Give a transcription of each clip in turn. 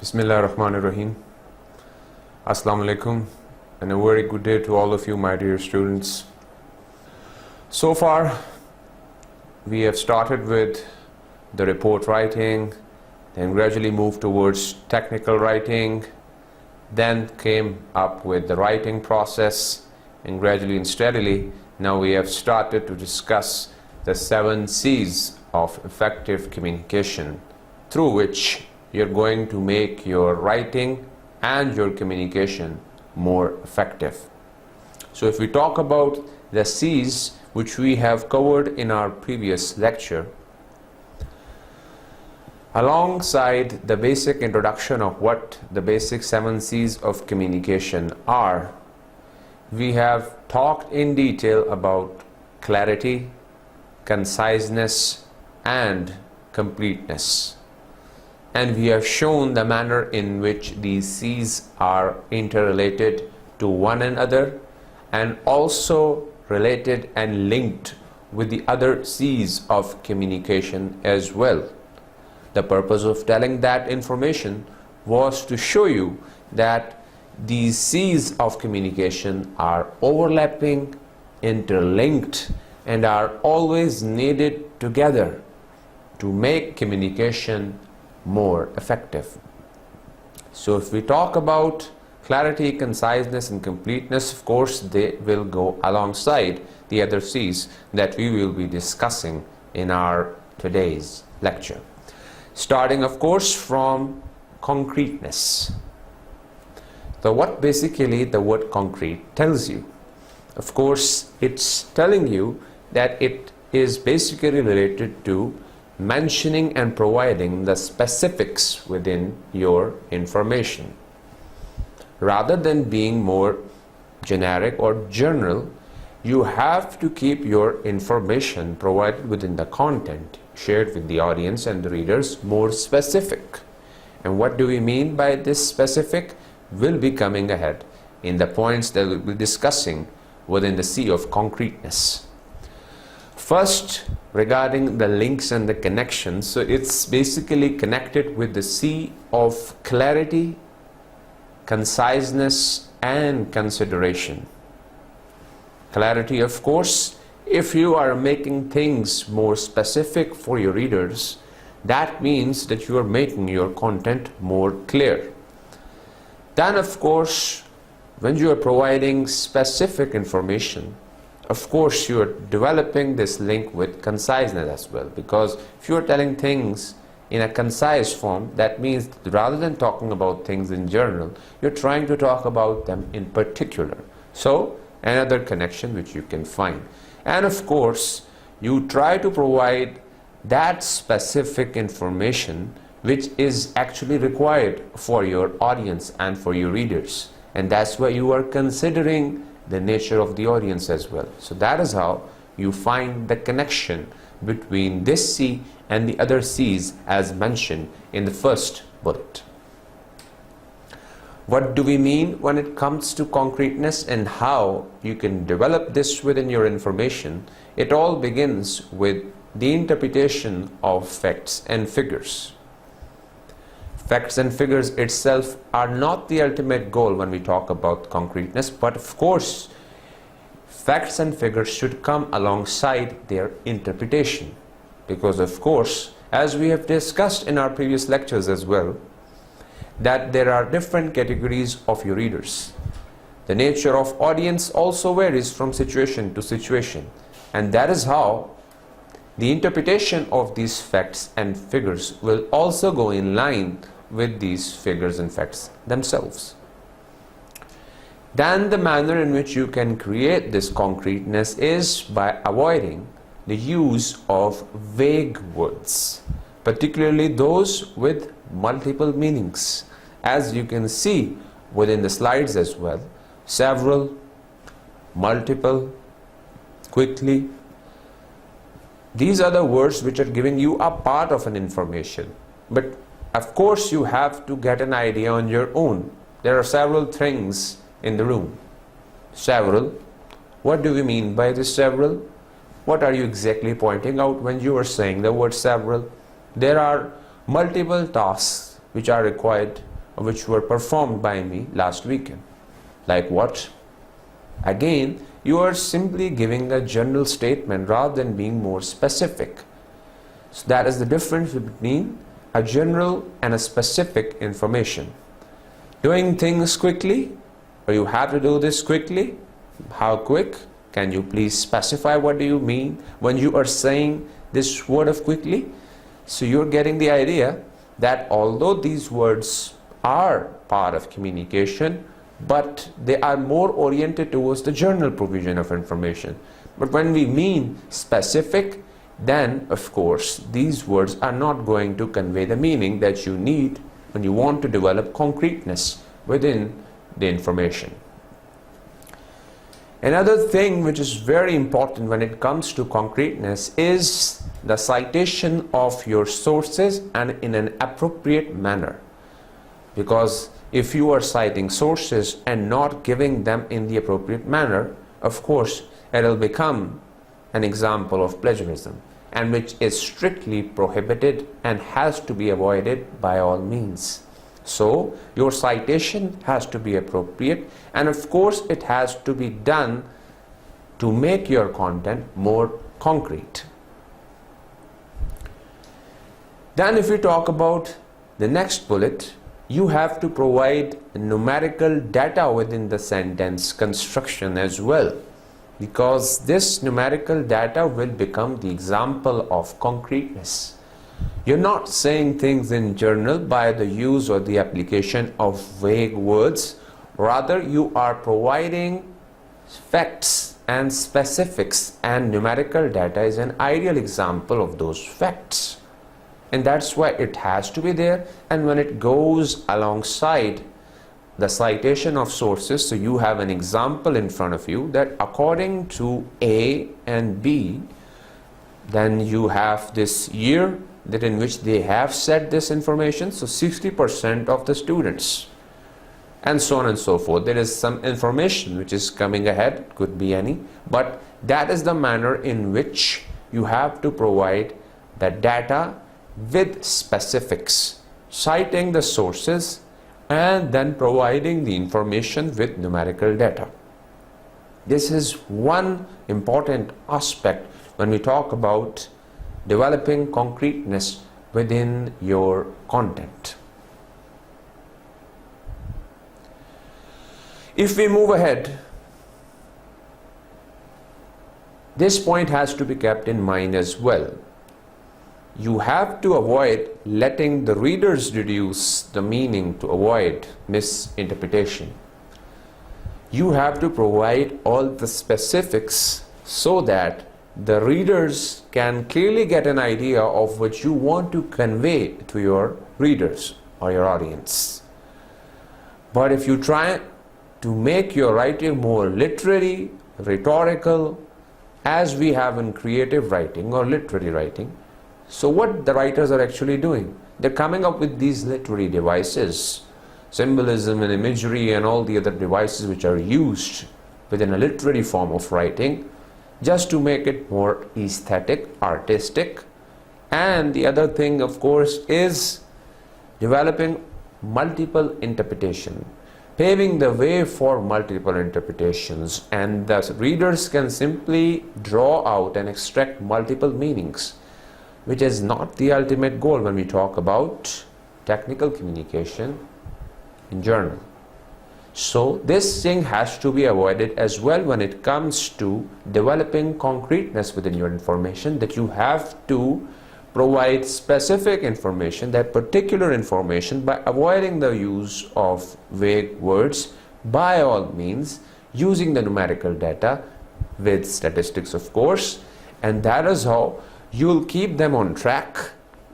Bismillahirrahmanirrahim. Assalamu alaikum, and a very good day to all of you, my dear students. So far, we have started with the report writing, then gradually moved towards technical writing, then came up with the writing process, and gradually and steadily, now we have started to discuss the 7 C's of effective communication, through which you're going to make your writing and your communication more effective. So if we talk about the C's which we have covered in our previous lecture, alongside the basic introduction of what the basic 7 C's of communication are, we have talked in detail about clarity, conciseness, and completeness. And we have shown the manner in which these C's are interrelated to one another and also related and linked with the other C's of communication as well. The purpose of telling that information was to show you that these C's of communication are overlapping, interlinked, and are always needed together to make communication more effective. So if we talk about clarity, conciseness, and completeness, of course they will go alongside the other C's that we will be discussing in our today's lecture. Starting, of course, from concreteness. So what basically the word concrete tells you? Of course, it's telling you that it is basically related to mentioning and providing the specifics within your information. Rather than being more generic or general, you have to keep your information provided within the content shared with the audience and the readers more specific. And what do we mean by this specific? We'll be coming ahead in the points that we'll be discussing within the C of concreteness. First, regarding the links and the connections, so it's basically connected with the C of clarity, conciseness, and consideration. Clarity, of course, if you are making things more specific for your readers, that means that you are making your content more clear. Then, of course, when you are providing specific information, of course you are developing this link with conciseness as well, because if you are telling things in a concise form, that means that rather than talking about things in general, you're trying to talk about them in particular. So another connection which you can find. And of course you try to provide that specific information which is actually required for your audience and for your readers, and that's why you are considering the nature of the audience as well. So that is how you find the connection between this C and the other C's as mentioned in the first bullet. What do we mean when it comes to concreteness and how you can develop this within your information? It all begins with the interpretation of facts and figures. Facts and figures itself are not the ultimate goal when we talk about concreteness, but of course facts and figures should come alongside their interpretation, because of course, as we have discussed in our previous lectures as well, that there are different categories of your readers. The nature of audience also varies from situation to situation, and that is how the interpretation of these facts and figures will also go in line with these figures and facts themselves. Then the manner in which you can create this concreteness is by avoiding the use of vague words, particularly those with multiple meanings. As you can see within the slides as well, several, multiple, quickly, these are the words which are giving you a part of an information, but of course you have to get an idea on your own. There are several things in the room. Several. What do we mean by this several? What are you exactly pointing out when you are saying the word several? There are multiple tasks which are required which were performed by me last weekend. Like what? Again, you are simply giving a general statement rather than being more specific. So that is the difference between a general and a specific information. Doing things quickly, or you have to do this quickly. How quick? Can you please specify what do you mean when you are saying this word of quickly? So you're getting the idea that although these words are part of communication, but they are more oriented towards the general provision of information. But when we mean specific, then of course these words are not going to convey the meaning that you need when you want to develop concreteness within the information. Another thing which is very important when it comes to concreteness is the citation of your sources and in an appropriate manner. Because if you are citing sources and not giving them in the appropriate manner, of course it will become an example of plagiarism, and which is strictly prohibited and has to be avoided by all means. So your citation has to be appropriate, and of course it has to be done to make your content more concrete. Then if we talk about the next bullet, you have to provide numerical data within the sentence construction as well, because this numerical data will become the example of concreteness. You're not saying things in general by the use or the application of vague words. Rather, you are providing facts and specifics, and numerical data is an ideal example of those facts. And that's why it has to be there. And when it goes alongside the citation of sources, so you have an example in front of you that according to A and B, then you have this year that in which they have said this information, so 60% of the students, and so on and so forth. There is some information which is coming ahead, could be any, but that is the manner in which you have to provide the data with specifics, citing the sources and then providing the information with numerical data. This is one important aspect when we talk about developing concreteness within your content. If we move ahead, this point has to be kept in mind as well. You have to avoid letting the readers deduce the meaning to avoid misinterpretation. You have to provide all the specifics so that the readers can clearly get an idea of what you want to convey to your readers or your audience. But if you try to make your writing more literary, rhetorical, as we have in creative writing or literary writing, so what the writers are actually doing, they're coming up with these literary devices, symbolism and imagery and all the other devices which are used within a literary form of writing, just to make it more aesthetic, artistic. And the other thing, of course, is developing multiple interpretation, paving the way for multiple interpretations, and the readers can simply draw out and extract multiple meanings, which is not the ultimate goal when we talk about technical communication in journal. So this thing has to be avoided as well when it comes to developing concreteness within your information, that you have to provide specific information, that particular information, by avoiding the use of vague words, by all means using the numerical data with statistics, of course, and that is how you'll keep them on track.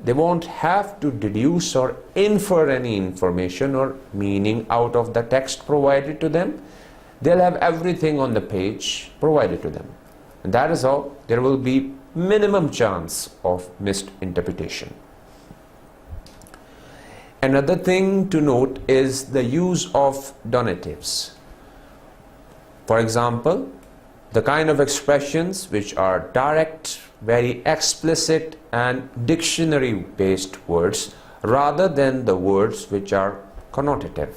They won't have to deduce or infer any information or meaning out of the text provided to them. They'll have everything on the page provided to them. And that is how there will be minimum chance of misinterpretation. Another thing to note is the use of donatives. For example, the kind of expressions which are direct, very explicit and dictionary based words, rather than the words which are connotative.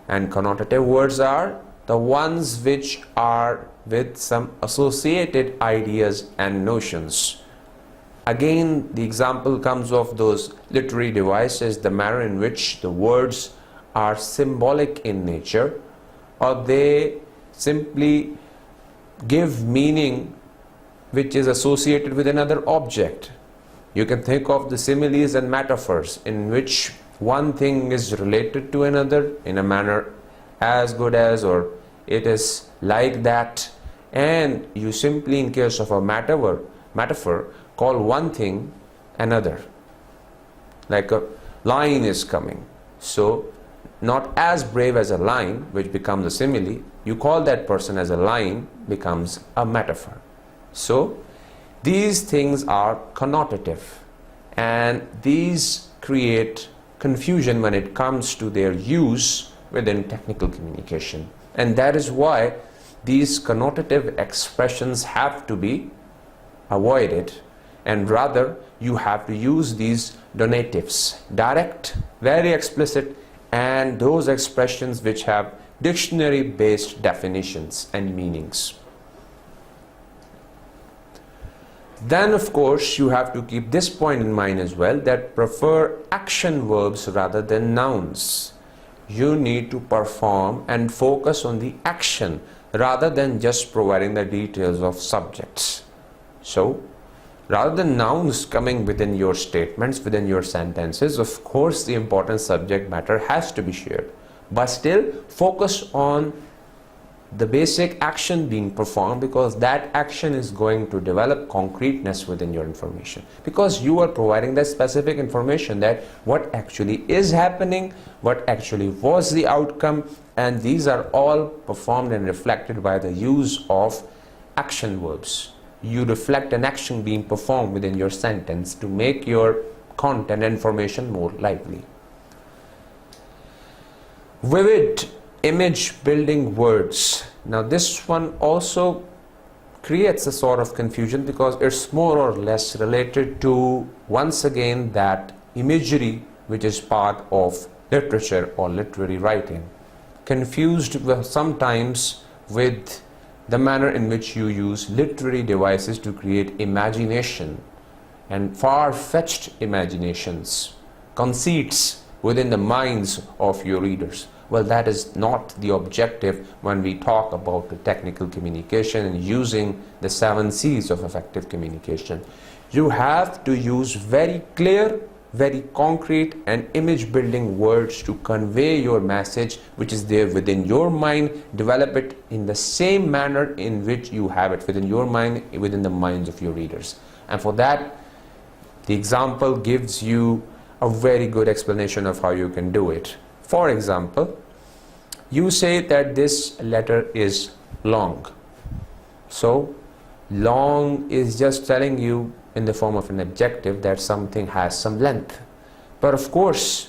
And connotative words are the ones which are with some associated ideas and notions. Again, the example comes of those literary devices, the manner in which the words are symbolic in nature, or they simply give meaning which is associated with another object. You can think of the similes and metaphors in which one thing is related to another in a manner as good as, or it is like that, and you simply, in case of a metaphor, call one thing another. Like a lion is coming, so not as brave as a lion, which becomes a simile, you call that person as a lion, becomes a metaphor. So these things are connotative, and these create confusion when it comes to their use within technical communication. And that is why these connotative expressions have to be avoided, and rather you have to use these donatives, direct, very explicit, and those expressions which have dictionary based definitions and meanings. Then of course you have to keep this point in mind as well, that prefer action verbs rather than nouns. You need to perform and focus on the action rather than just providing the details of subjects. So rather than nouns coming within your statements, within your sentences, of course the important subject matter has to be shared, but still focus on the basic action being performed, because that action is going to develop concreteness within your information, because you are providing that specific information, that what actually is happening, what actually was the outcome, and these are all performed and reflected by the use of action verbs. You reflect an action being performed within your sentence to make your content and information more lively. Vivid image building words. Now this one also creates a sort of confusion, because it's more or less related to, once again, that imagery which is part of literature or literary writing, confused sometimes with the manner in which you use literary devices to create imagination and far-fetched imaginations, conceits within the minds of your readers. Well, that is not the objective when we talk about the technical communication and using the 7 C's of effective communication. You have to use very clear, very concrete and image building words to convey your message which is there within your mind. Develop it in the same manner in which you have it within your mind, within the minds of your readers. And for that, the example gives you a very good explanation of how you can do it. For example, you say that this letter is long. So long is just telling you in the form of an adjective that something has some length. But of course,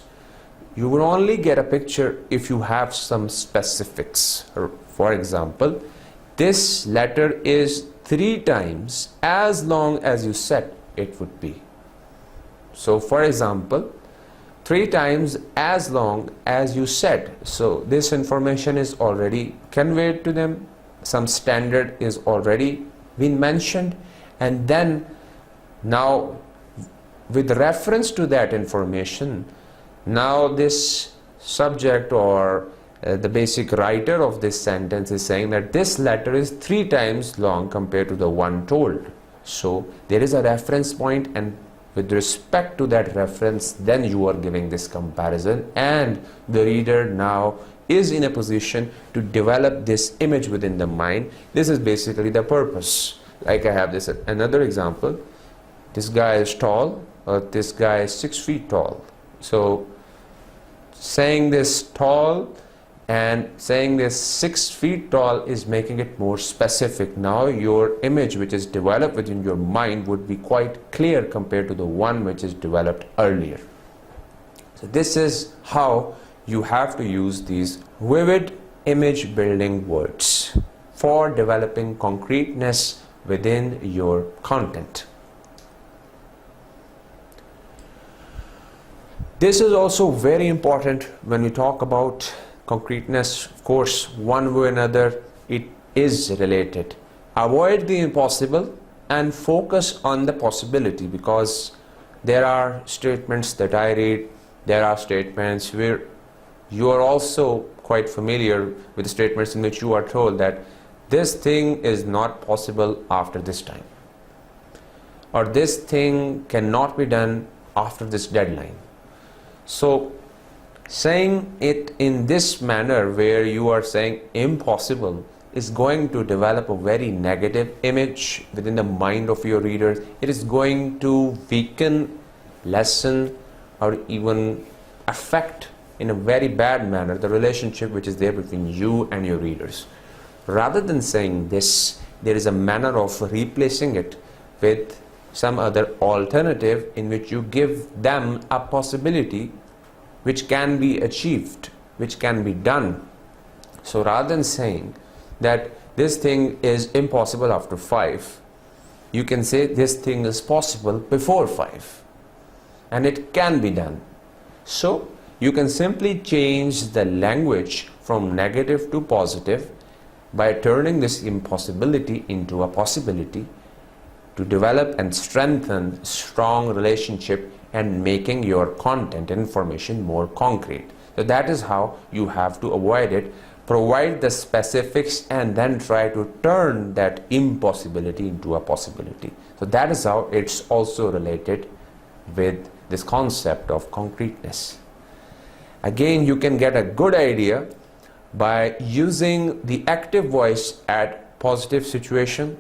you will only get a picture if you have some specifics. For example, this letter is 3 times as long as you said it would be. So for example, 3 times as long as you said. So this information is already conveyed to them. Some standard is already been mentioned, and then now with reference to that information, now this subject or the basic writer of this sentence is saying that this letter is 3 times long compared to the one told. So there is a reference point, and with respect to that reference, then you are giving this comparison, and the reader now is in a position to develop this image within the mind. This is basically the purpose. Like I have this another example. This guy is tall, or this guy is 6 feet tall. So saying this tall and saying this 6 feet tall is making it more specific. Now your image which is developed within your mind would be quite clear compared to the one which is developed earlier. So this is how you have to use these vivid image building words for developing concreteness within your content. This is also very important when we talk about concreteness. Of course, one way or another, it is related. Avoid the impossible and focus on the possibility, because there are statements that I read, there are statements where you are also quite familiar with the statements in which you are told that this thing is not possible after this time, or this thing cannot be done after this deadline. So saying it in this manner, where you are saying impossible, is going to develop a very negative image within the mind of your readers. It is going to weaken, lessen, or even affect in a very bad manner the relationship which is there between you and your readers. Rather than saying this, there is a manner of replacing it with some other alternative in which you give them a possibility which can be achieved, which can be done. So rather than saying that this thing is impossible after 5, you can say this thing is possible before 5 and it can be done. So you can simply change the language from negative to positive by turning this impossibility into a possibility, to develop and strengthen strong relationship and making your content and information more concrete. So that is how you have to avoid it. Provide the specifics and then try to turn that impossibility into a possibility. So that is how it's also related with this concept of concreteness. Again, you can get a good idea by using the active voice at positive situation,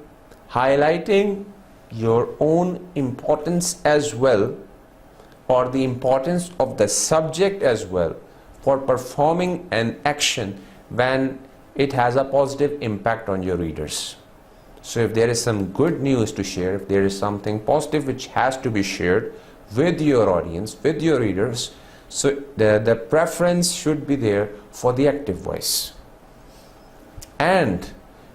highlighting your own importance as well, or the importance of the subject as well, for performing an action when it has a positive impact on your readers. So if there is some good news to share, if there is something positive which has to be shared with your audience, with your readers, so the preference should be there for the active voice. And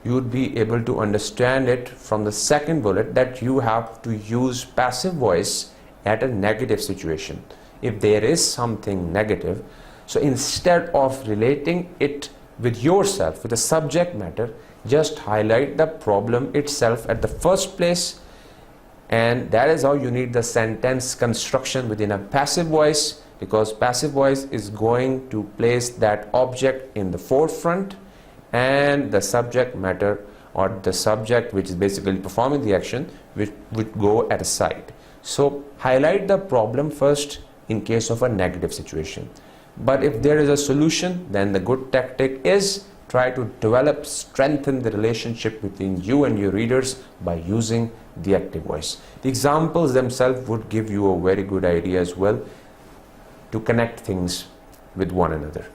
you would be able to understand it from the second bullet, that you have to use passive voice at a negative situation. If there is something negative, so instead of relating it with yourself, with the subject matter, just highlight the problem itself at the first place. And that is how you need the sentence construction within a passive voice, because passive voice is going to place that object in the forefront and the subject matter, or the subject which is basically performing the action, which would go at a side. So highlight the problem first in case of a negative situation. But if there is a solution, then the good tactic is try to develop, strengthen the relationship between you and your readers by using the active voice. The examples themselves would give you a very good idea as well to connect things with one another.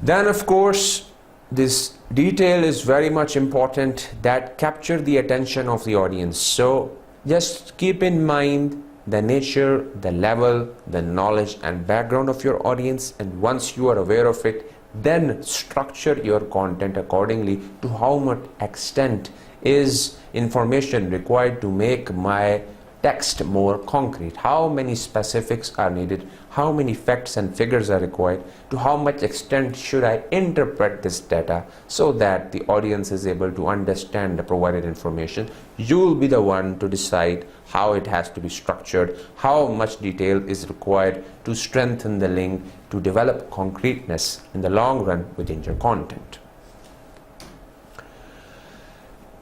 Then of course, this detail is very much important, that capture the attention of the audience. So just keep in mind the nature, the level, the knowledge and background of your audience, and once you are aware of it, then structure your content accordingly to how much extent is information required to make my text more concrete, how many specifics are needed, how many facts and figures are required, to how much extent should I interpret this data so that the audience is able to understand the provided information. You will be the one to decide how it has to be structured, how much detail is required to strengthen the link, to develop concreteness in the long run within your content.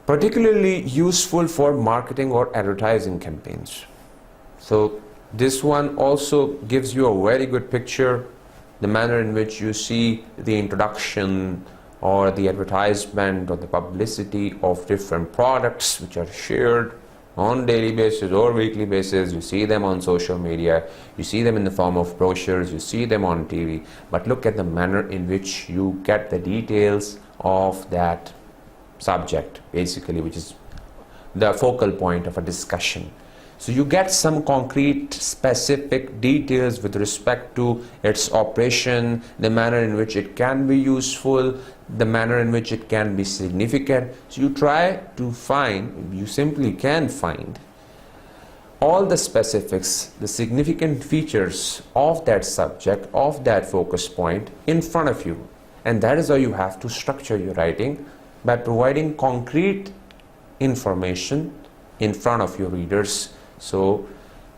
Particularly useful for marketing or advertising campaigns. So this one also gives you a very good picture, the manner in which you see the introduction or the advertisement or the publicity of different products which are shared on daily basis or weekly basis. You see them on social media, you see them in the form of brochures, you see them on TV, but look at the manner in which you get the details of that subject, basically, which is the focal point of a discussion. So you get some concrete specific details with respect to its operation, the manner in which it can be useful, the manner in which it can be significant. So you try to find, you simply can find all the specifics, the significant features of that subject, of that focus point in front of you. And that is how you have to structure your writing, by providing concrete information in front of your readers. So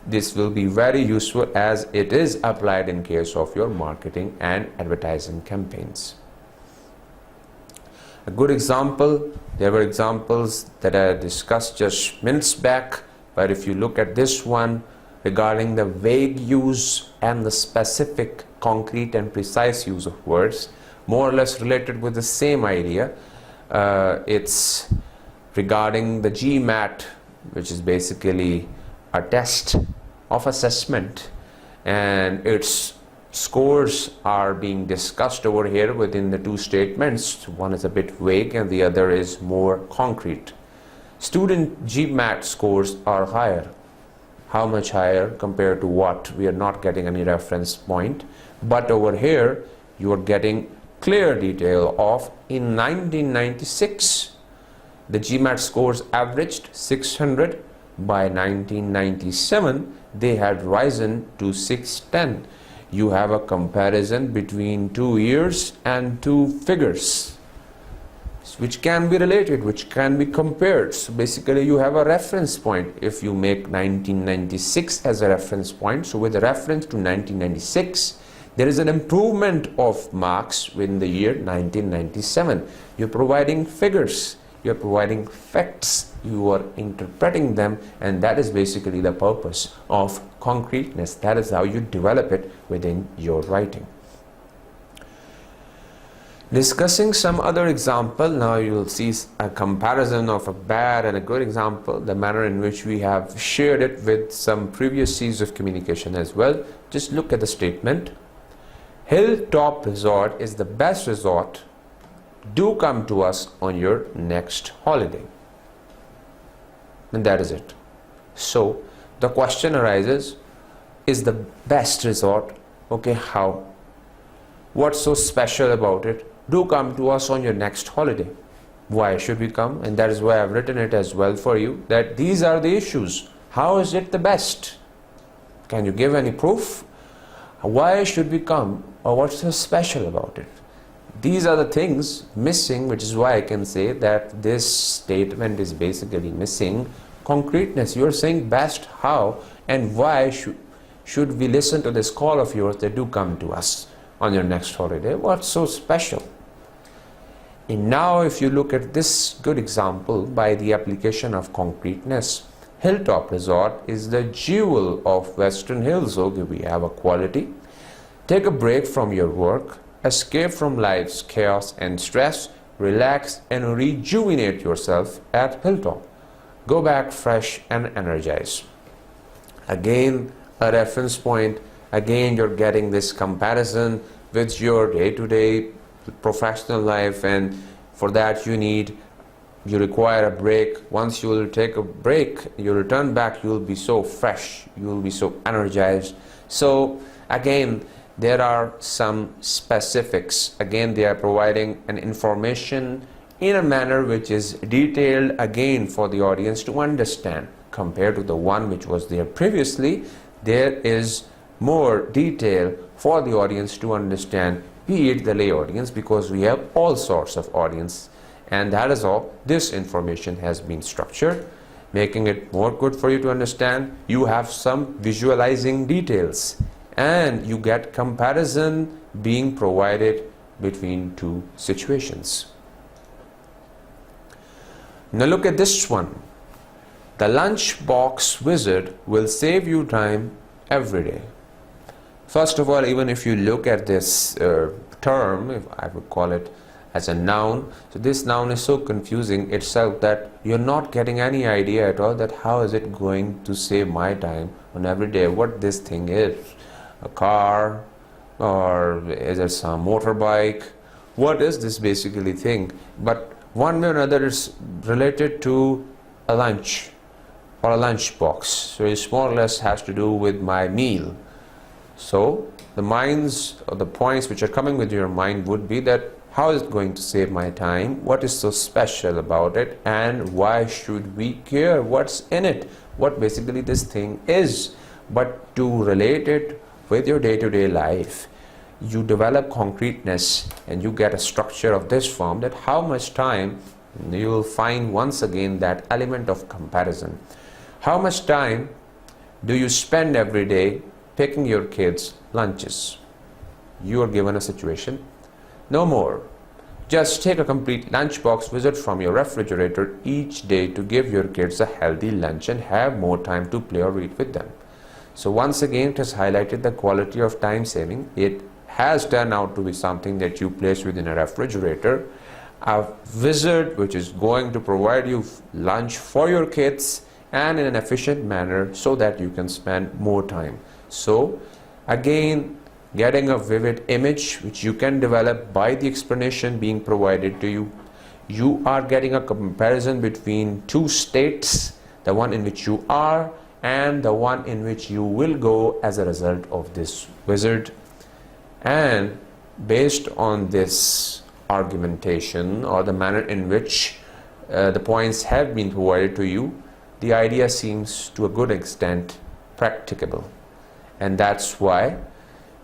this will be very useful as it is applied in case of your marketing and advertising campaigns. A good example, there were examples that I discussed just minutes back, but if you look at this one regarding the vague use and the specific, concrete and precise use of words, more or less related with the same idea. It's regarding the GMAT, which is basically a test of assessment, and its scores are being discussed over here within the two statements. One is a bit vague and the other is more concrete. Student GMAT scores are higher. How much higher compared to what? We are not getting any reference point, but over here you are getting clear detail of in 1996 the GMAT scores averaged 600. By 1997 they had risen to 610. You have a comparison between 2 years and two figures which can be related, which can be compared. So basically you have a reference point. If you make 1996 as a reference point, so with a reference to 1996, there is an improvement of marks in the year 1997. You're providing figures, you're providing facts, you are interpreting them, and that is basically the purpose of concreteness. That is how you develop it within your writing. Discussing some other example, now you will see a comparison of a bad and a good example, the manner in which we have shared it with some previous C's of communication as well. Just look at the statement. Hilltop Resort is the best resort. Do come to us on your next holiday. And that is it. So the question arises, is the best resort, okay, how? What's so special about it? Do come to us on your next holiday. Why should we come? And that is why I've written it as well for you, that these are the issues. How is it the best? Can you give any proof? Why should we come, or what's so special about it? These are the things missing, which is why I can say that this statement is basically missing concreteness. You're saying best, how, and why should we listen to this call of yours that do come to us on your next holiday? What's so special? And now if you look at this good example by the application of concreteness, Hilltop Resort is the jewel of Western Hills. Okay, we have a quality. Take a break from your work, escape from life's chaos and stress, relax and rejuvenate yourself at Hilltop. Go back fresh and energized. Again, a reference point. Again, you're getting this comparison with your day-to-day professional life, and for that you require a break. Once you will take a break, you return back, you will be so fresh, you will be so energized. So again, there are some specifics. Again, they are providing an information in a manner which is detailed again for the audience to understand. Compared to the one which was there previously, there is more detail for the audience to understand, be it the lay audience, because we have all sorts of audience, and that is how this information has been structured, making it more good for you to understand. You have some visualizing details, and you get comparison being provided between two situations. Now look at this one. The lunchbox wizard will save you time every day. First of all, even if you look at this term, if I would call it as a noun, so this noun is so confusing itself that you're not getting any idea at all that how is it going to save my time on every day, what this thing is. A car, or is it some motorbike? What is this basically thing? But one way or another is related to a lunch or a lunch box. So it more or less has to do with my meal. So the minds or the points which are coming with your mind would be that how is it going to save my time, what is so special about it, and why should we care what's in it, what basically this thing is. But to relate it with your day-to-day life, you develop concreteness and you get a structure of this form, that how much time you will find once again that element of comparison. How much time do you spend every day picking your kids' lunches? You are given a situation. No more. Just take a complete lunchbox visit from your refrigerator each day to give your kids a healthy lunch and have more time to play or read with them. So once again, it has highlighted the quality of time saving. It has turned out to be something that you place within a refrigerator, a wizard which is going to provide you lunch for your kids and in an efficient manner so that you can spend more time. So again, getting a vivid image which you can develop by the explanation being provided to you. You are getting a comparison between two states, the one in which you are and the one in which you will go as a result of this wizard. And based on this argumentation, or the manner in which the points have been provided to you, the idea seems to a good extent practicable. And that's why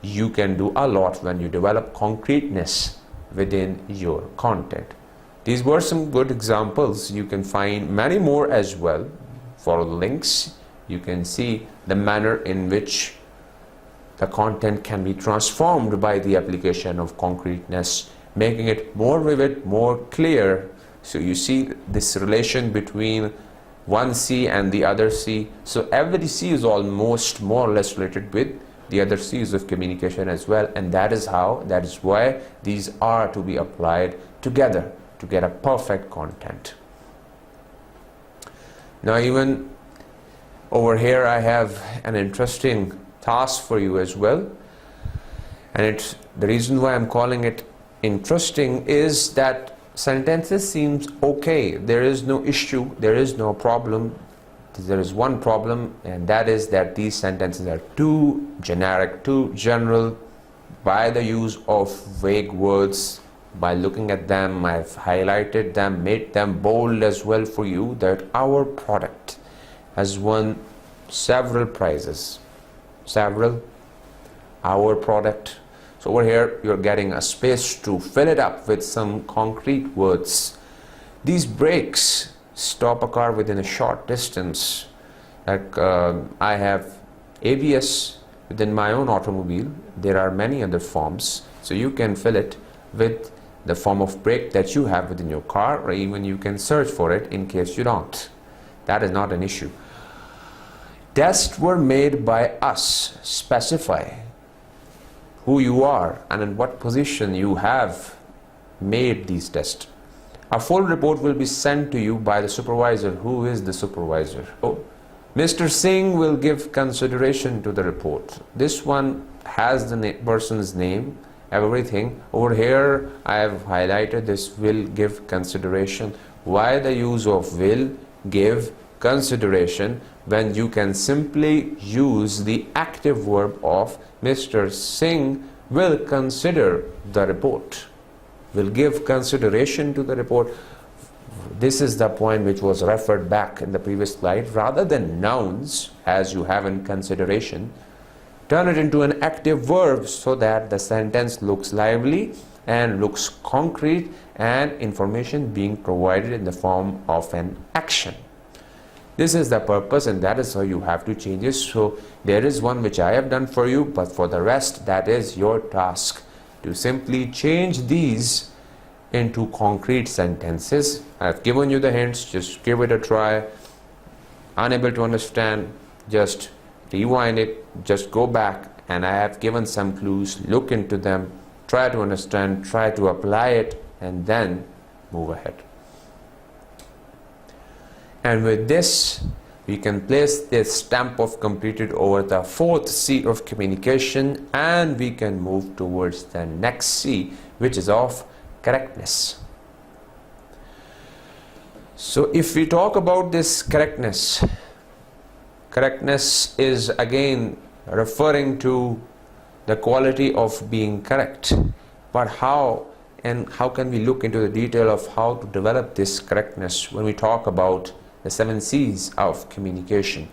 you can do a lot when you develop concreteness within your content. These were some good examples. You can find many more as well. Follow the links. You can see the manner in which the content can be transformed by the application of concreteness, making it more vivid, more clear. So you see this relation between one C and the other C. So every C is almost more or less related with the other C's of communication as well, and that is why these are to be applied together to get a perfect content. Now even over here I have an interesting task for you as well, and the reason why I'm calling it interesting is that sentences seems okay, there is no issue, there is no problem. There is one problem, and that is that these sentences are too generic, too general. By the use of vague words, by looking at them, I've highlighted them, made them bold as well for you, that our product has won several prizes. Our product. So over here you're getting a space to fill it up with some concrete words. These brakes stop a car within a short distance. Like I have ABS within my own automobile. There are many other forms, so you can fill it with the form of brake that you have within your car, or even you can search for it in case you don't. That is not an issue. Tests were made by us. Specify who you are and in what position you have made these tests. A full report will be sent to you by the supervisor. Who is the supervisor? Oh, Mr. Singh will give consideration to the report. This one has the person's name, everything. Over here I have highlighted this will give consideration. Why the use of will give consideration when you can simply use the active verb of Mr. Singh will consider the report, will give consideration to the report. This is the point which was referred back in the previous slide. Rather than nouns as you have in consideration, turn it into an active verb so that the sentence looks lively and looks concrete and information being provided in the form of an action. This is the purpose, and that is how you have to change it. So there is one which I have done for you, but for the rest, that is your task, to simply change these into concrete sentences. I've given you the hints, just give it a try. Unable to understand, just rewind it, just go back, and I have given some clues. Look into them, try to understand, try to apply it, and then move ahead. And with this, we can place this stamp of completed over the fourth C of communication, and we can move towards the next C, which is of correctness. So if we talk about this correctness, correctness is again referring to the quality of being correct. But how and how can we look into the detail of how to develop this correctness when we talk about the 7 C's of communication.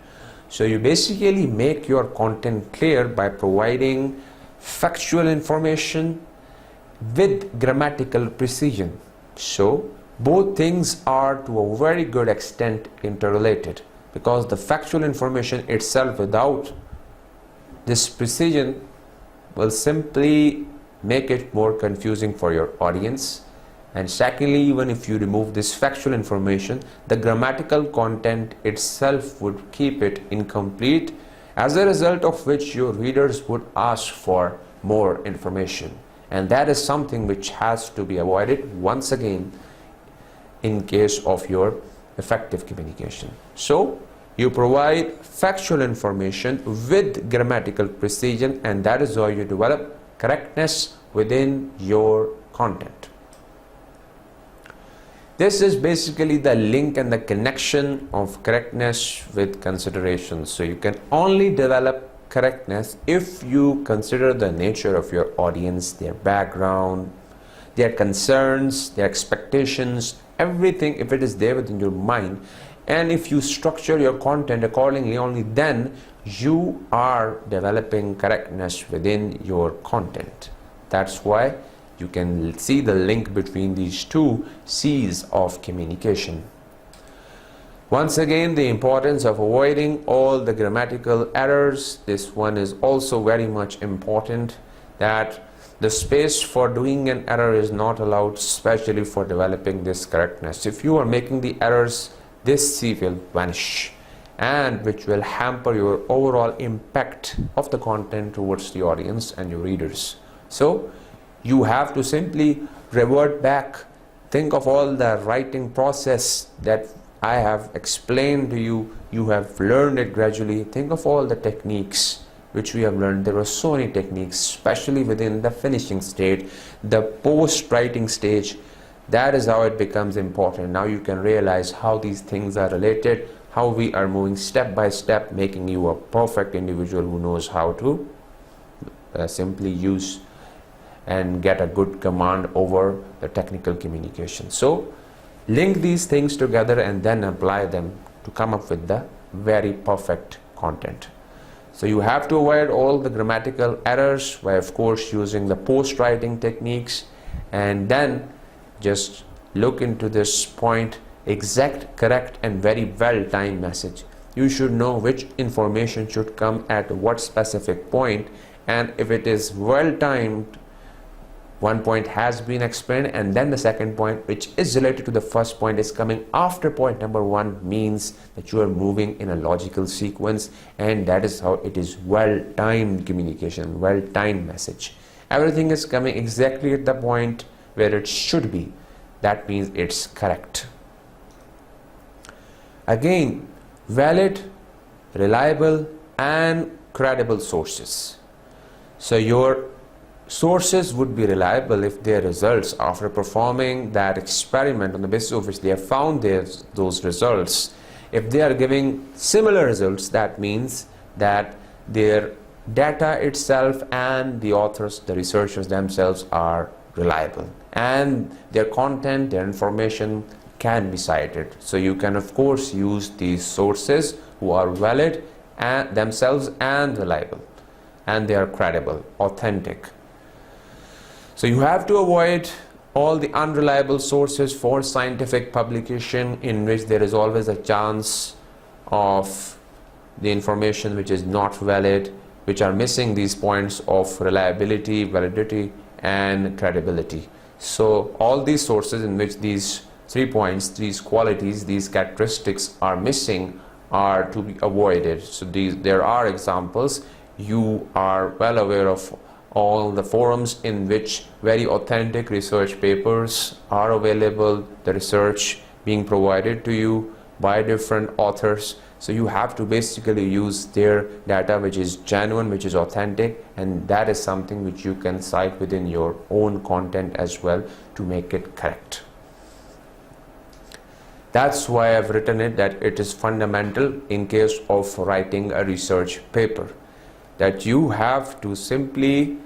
So you basically make your content clear by providing factual information with grammatical precision. So both things are to a very good extent interrelated, because the factual information itself without this precision will simply make it more confusing for your audience. And secondly, even if you remove this factual information, the grammatical content itself would keep it incomplete, as a result of which your readers would ask for more information. And that is something which has to be avoided once again in case of your effective communication. So you provide factual information with grammatical precision, and that is how you develop correctness within your content. This is basically the link and the connection of correctness with consideration. So you can only develop correctness if you consider the nature of your audience, their background, their concerns, their expectations, everything, if it is there within your mind. And if you structure your content accordingly, only then you are developing correctness within your content. That's why you can see the link between these 2 C's of communication. Once again, the importance of avoiding all the grammatical errors. This one is also very much important, that the space for doing an error is not allowed, especially for developing this correctness. If you are making the errors, this C will vanish, and which will hamper your overall impact of the content towards the audience and your readers. So you have to simply revert back, think of all the writing process that I have explained to you. You have learned it gradually. Think of all the techniques which we have learned. There are so many techniques, especially within the finishing stage, the post-writing stage. That is how it becomes important. Now you can realize how these things are related, how we are moving step by step, making you a perfect individual who knows how to simply use and get a good command over the technical communication. So link these things together and then apply them to come up with the very perfect content. So you have to avoid all the grammatical errors by, of course, using the post-writing techniques, and then just look into this point: exact, correct, and very well-timed message. You should know which information should come at what specific point, and if it is well-timed, one point has been explained, and then the second point, which is related to the first point, is coming after point number 1, means that you are moving in a logical sequence, and that is how it is well-timed communication, well-timed message. Everything is coming exactly at the point where it should be. That means it's correct. Again, valid, reliable, and credible sources. So your sources would be reliable if their results, after performing that experiment on the basis of which they have found those results, if they are giving similar results, that means that their data itself and the authors, the researchers themselves, are reliable, and their content, their information can be cited. So you can, of course, use these sources who are valid and themselves and reliable, and they are credible, authentic. So you have to avoid all the unreliable sources for scientific publication, in which there is always a chance of the information which is not valid, which are missing these points of reliability, validity, and credibility. So all these sources in which these 3 points, these qualities, these characteristics are missing, are to be avoided. So there are examples. You are well aware of all the forums in which very authentic research papers are available, the research being provided to you by different authors. So you have to basically use their data which is genuine, which is authentic, and that is something which you can cite within your own content as well to make it correct. That's why I've written it, that it is fundamental in case of writing a research paper, that you have to simply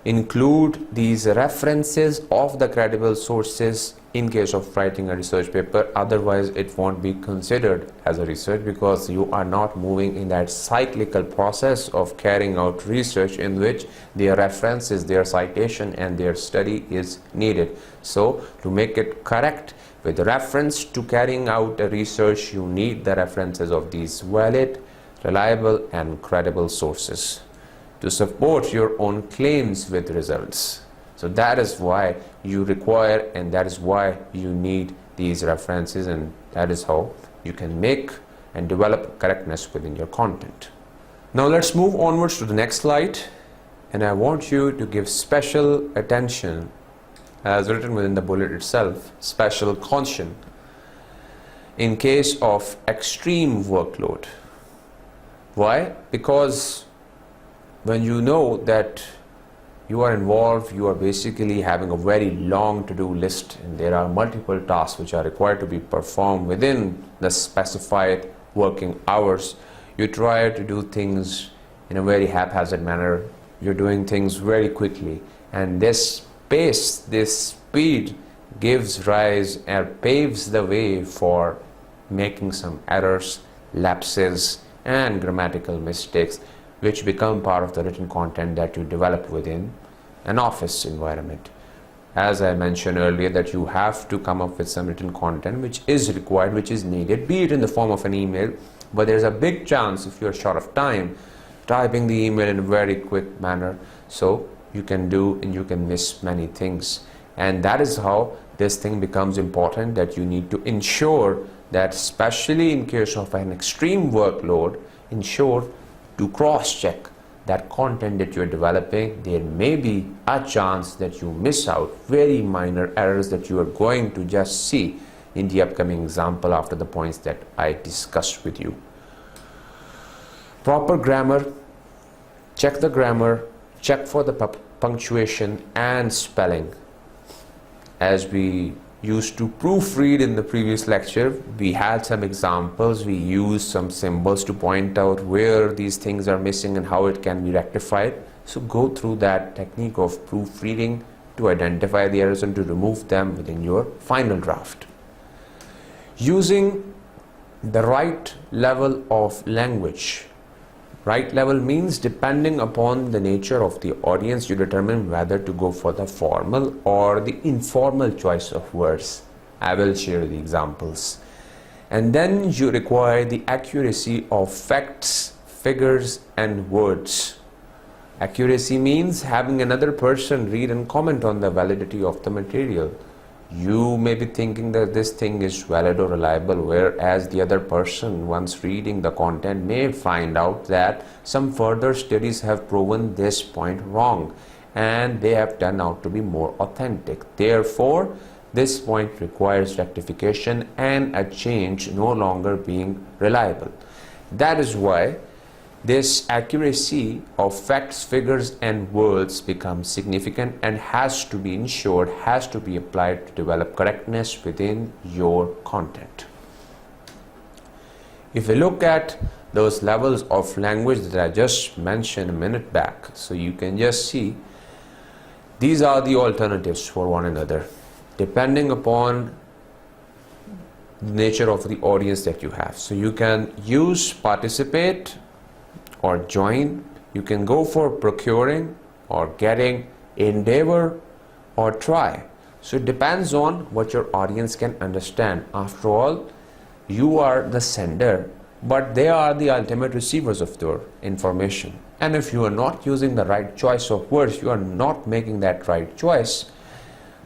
include these references of the credible sources in case of writing a research paper. Otherwise it won't be considered as a research, because you are not moving in that cyclical process of carrying out research in which their references, their citation and their study is needed. So to make it correct, with reference to carrying out a research, you need the references of these valid, reliable and credible sources to support your own claims with results. So that is why you require, and that is why you need these references, and that is how you can make and develop correctness within your content. Now let's move onwards to the next slide, and I want you to give special attention, as written within the bullet itself, special caution in case of extreme workload. Why? Because when you know that you are involved, you are basically having a very long to-do list, and there are multiple tasks which are required to be performed within the specified working hours. You try to do things in a very haphazard manner. You're doing things very quickly, and this pace, this speed gives rise and paves the way for making some errors, lapses and grammatical mistakes, which become part of the written content that you develop within an office environment. As I mentioned earlier, that you have to come up with some written content which is required, which is needed, be it in the form of an email, but there's a big chance, if you're short of time, typing the email in a very quick manner, so you can do and you can miss many things. And that is how this thing becomes important, that you need to ensure that, especially in case of an extreme workload, ensure to cross-check that content that you're developing. There may be a chance that you miss out very minor errors that you are going to just see in the upcoming example after the points that I discussed with you. Proper grammar, check the grammar, check for the punctuation and spelling. As we used to proofread in the previous lecture, we had some examples, we used some symbols to point out where these things are missing and how it can be rectified. So go through that technique of proofreading to identify the errors and to remove them within your final draft. Using the right level of language. Right level means, depending upon the nature of the audience, you determine whether to go for the formal or the informal choice of words. I will share the examples. And then you require the accuracy of facts, figures and words. Accuracy means having another person read and comment on the validity of the material. You may be thinking that this thing is valid or reliable, whereas the other person, once reading the content, may find out that some further studies have proven this point wrong and they have turned out to be more authentic. Therefore, this point requires rectification and a change, no longer being reliable. That is why this accuracy of facts, figures and words becomes significant and has to be ensured, has to be applied to develop correctness within your content. If we look at those levels of language that I just mentioned a minute back, so you can just see these are the alternatives for one another, depending upon the nature of the audience that you have. So you can use participate or join, you can go for procuring or getting, endeavor or try. So it depends on what your audience can understand. After all, you are the sender, but they are the ultimate receivers of your information. And if you are not using the right choice of words, you are not making that right choice,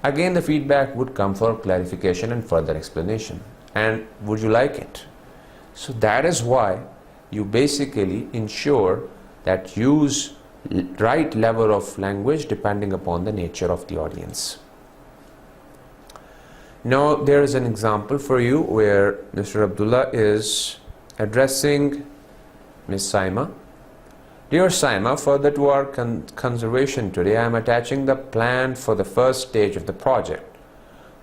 again the feedback would come for clarification and further explanation. And would you like it? So that is why you basically ensure that use right level of language depending upon the nature of the audience. Now there is an example for you where Mr. Abdullah is addressing Ms. Saima. Dear Saima, further to our conservation today, I am attaching the plan for the first stage of the project.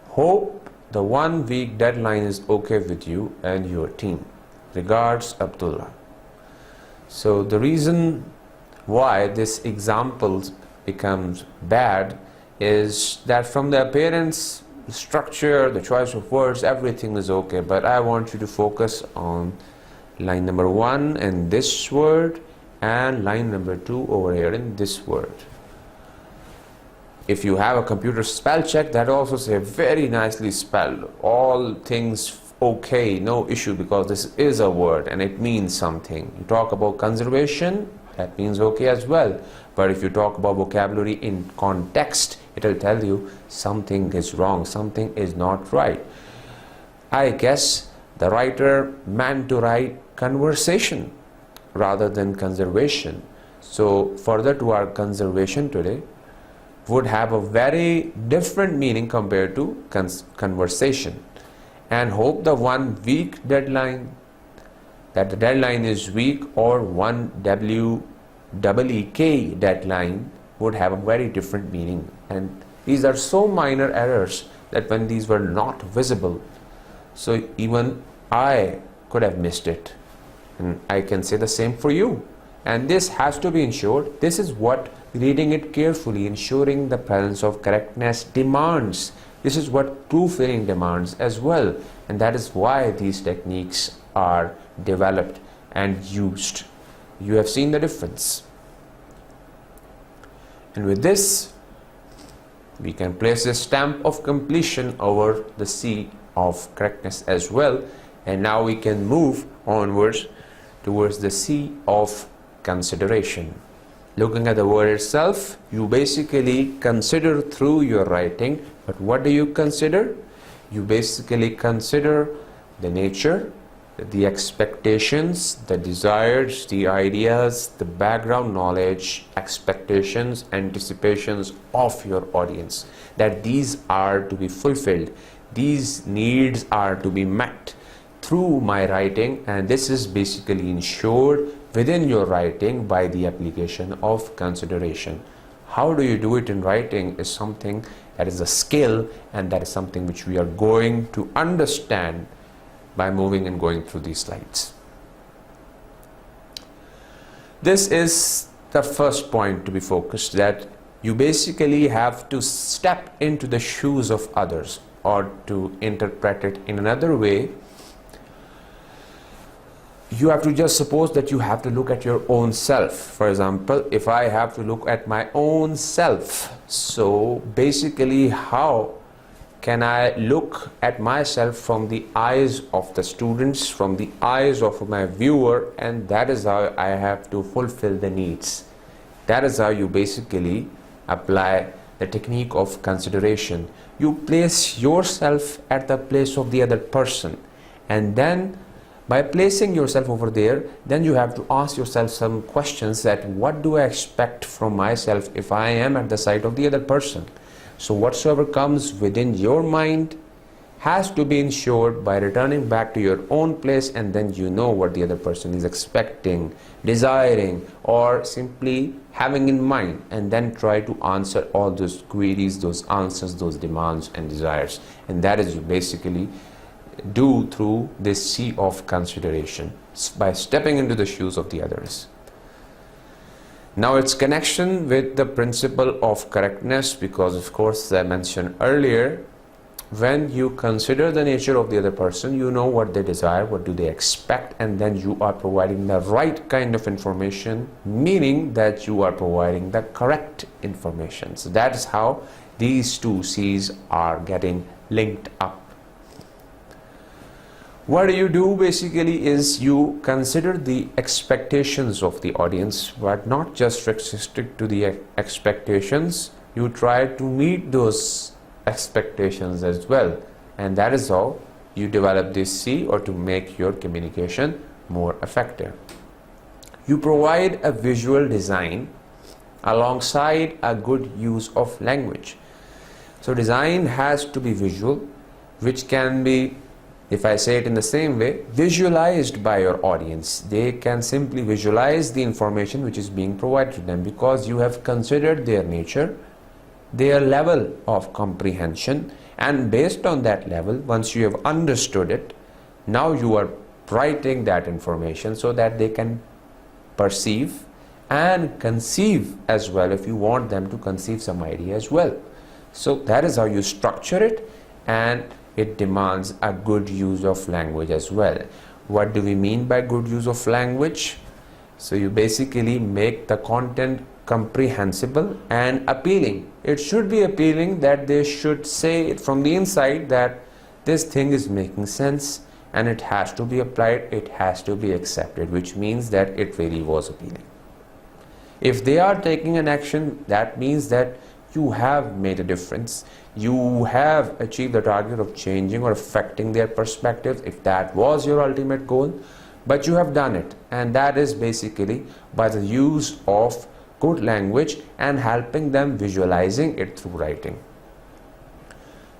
Hope the 1 week deadline is okay with you and your team. Regards, Abdullah. So the reason why this example becomes bad is that from the appearance, the structure, the choice of words, everything is okay, but I want you to focus on line number 1 in this word and line number 2 over here in this word. If you have a computer spell check, that also say very nicely spelled, all things okay, no issue, because this is a word and it means something. You talk about conservation, that means okay as well. But if you talk about vocabulary in context, it will tell you something is wrong, something is not right. I guess the writer meant to write conversation rather than conservation. So further to our conservation today would have a very different meaning compared to conversation. And hope the 1 week deadline, that the deadline is weak, or 1 WEEK deadline would have a very different meaning. And these are so minor errors that when these were not visible, so even I could have missed it, and I can say the same for you. And this has to be ensured. This is what reading it carefully, ensuring the presence of correctness demands. This is what proofreading demands as well, and that is why these techniques are developed and used. You have seen the difference. And with this, we can place a stamp of completion over the C of correctness as well. And now we can move onwards towards the C of consideration. Looking at the word itself, you basically consider through your writing. But what do you consider? You basically consider the nature, the expectations, the desires, the ideas, the background knowledge, expectations, anticipations of your audience, that these are to be fulfilled, these needs are to be met through my writing, and this is basically ensured within your writing by the application of consideration. How do you do it in writing is something that is a skill, and that is something which we are going to understand by moving and going through these slides. This is the first point to be focused, that you basically have to step into the shoes of others, or to interpret it in another way, you have to just suppose that you have to look at your own self. For example, if I have to look at my own self, so basically how can I look at myself from the eyes of the students, from the eyes of my viewer, and that is how I have to fulfill the needs. That is how you basically apply the technique of consideration. You place yourself at the place of the other person, and then by placing yourself over there, then you have to ask yourself some questions, that what do I expect from myself if I am at the side of the other person? So whatsoever comes within your mind has to be ensured by returning back to your own place, and then you know what the other person is expecting, desiring, or simply having in mind, and then try to answer all those queries, those answers, those demands and desires. And that is you basically do through this C of consideration, by stepping into the shoes of the others. Now its connection with the principle of correctness, because of course, as I mentioned earlier, when you consider the nature of the other person, you know what they desire, what do they expect, and then you are providing the right kind of information, meaning that you are providing the correct information. So that is how these two C's are getting linked up. What you do basically is you consider the expectations of the audience, but not just restrict to the expectations. You try to meet those expectations as well, and that is how you develop this C, or to make your communication more effective. You provide a visual design alongside a good use of language. So design has to be visual, which can be, if I say it in the same way, visualized by your audience. They can simply visualize the information which is being provided to them, because you have considered their nature, their level of comprehension, and based on that level, once you have understood it, now you are writing that information so that they can perceive and conceive as well if you want them to conceive some idea as well. So that is how you structure it, and it demands a good use of language as well. What do we mean by good use of language? So you basically make the content comprehensible and appealing. It should be appealing, that they should say it from the inside that this thing is making sense and it has to be applied, it has to be accepted, which means that it really was appealing. If they are taking an action, that means that you have made a difference, you have achieved the target of changing or affecting their perspective, if that was your ultimate goal, but you have done it, and that is basically by the use of good language and helping them visualizing it through writing.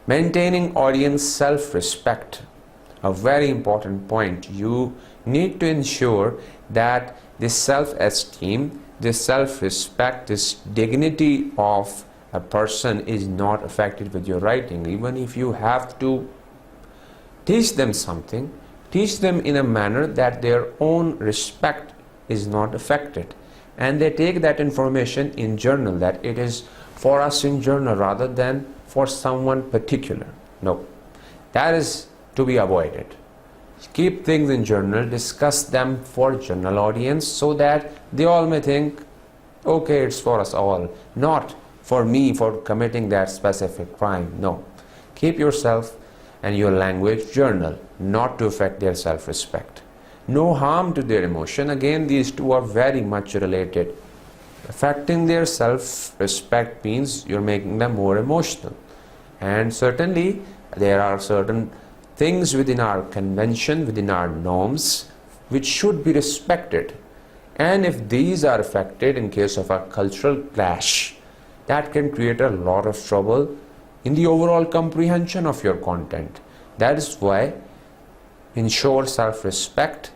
Maintaining audience self-respect, a very important point. You need to ensure that this self-esteem, this self-respect, this dignity of a person is not affected with your writing. Even if you have to teach them something, teach them in a manner that their own respect is not affected, and they take that information in journal, that it is for us in journal rather than for someone particular. No, that is to be avoided. Keep things in journal, discuss them for general audience so that they all may think, okay, it's for us all, not for me for committing that specific crime. No, keep yourself and your language journal, not to affect their self-respect. No harm to their emotion. Again, these two are very much related. Affecting their self-respect means you're making them more emotional. And certainly, there are certain things within our convention, within our norms, which should be respected. And if these are affected in case of a cultural clash, that can create a lot of trouble in the overall comprehension of your content. That is why ensure self-respect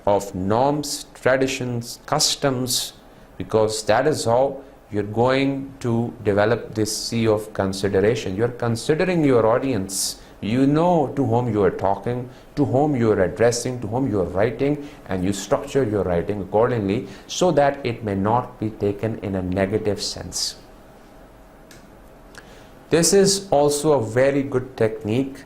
of norms, traditions, customs, because that is how you're going to develop this sea of consideration. You're considering your audience. You know to whom you are talking, to whom you are addressing, to whom you are writing, and you structure your writing accordingly so that it may not be taken in a negative sense. This is also a very good technique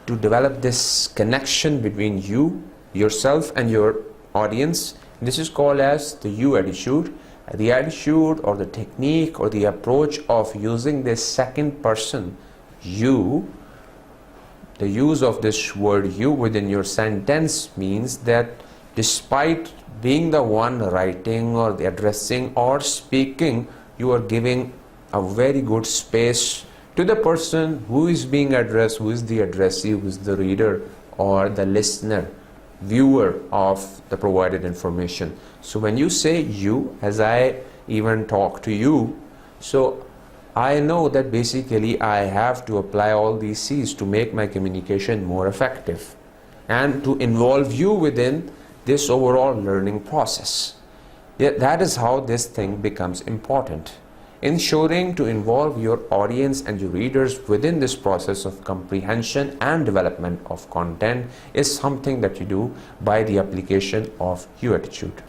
to develop this connection between you, yourself, and your audience. This is called as the you attitude. The attitude or the technique or the approach of using this second person you, the use of this word you within your sentence means that despite being the one writing or the addressing or speaking, you are giving a very good space to the person who is being addressed, who is the addressee, who is the reader or the listener, viewer of the provided information. So when you say you, as I even talk to you, so I know that basically I have to apply all these C's to make my communication more effective and to involve you within this overall learning process. That is how this thing becomes important. Ensuring to involve your audience and your readers within this process of comprehension and development of content is something that you do by the application of you attitude.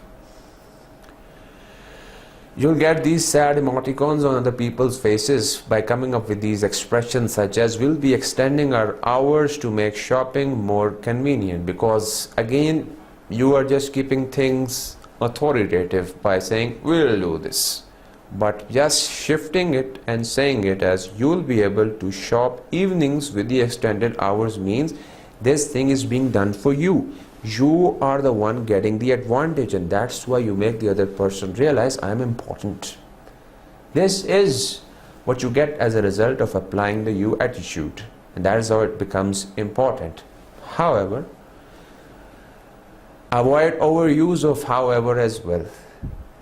You'll get these sad emoticons on other people's faces by coming up with these expressions such as we'll be extending our hours to make shopping more convenient, because again you are just keeping things authoritative by saying we'll do this. But just shifting it and saying it as you'll be able to shop evenings with the extended hours means this thing is being done for you. You are the one getting the advantage, and that's why you make the other person realize I'm important. This is what you get as a result of applying the you attitude, and that is how it becomes important. However, avoid overuse of however as well.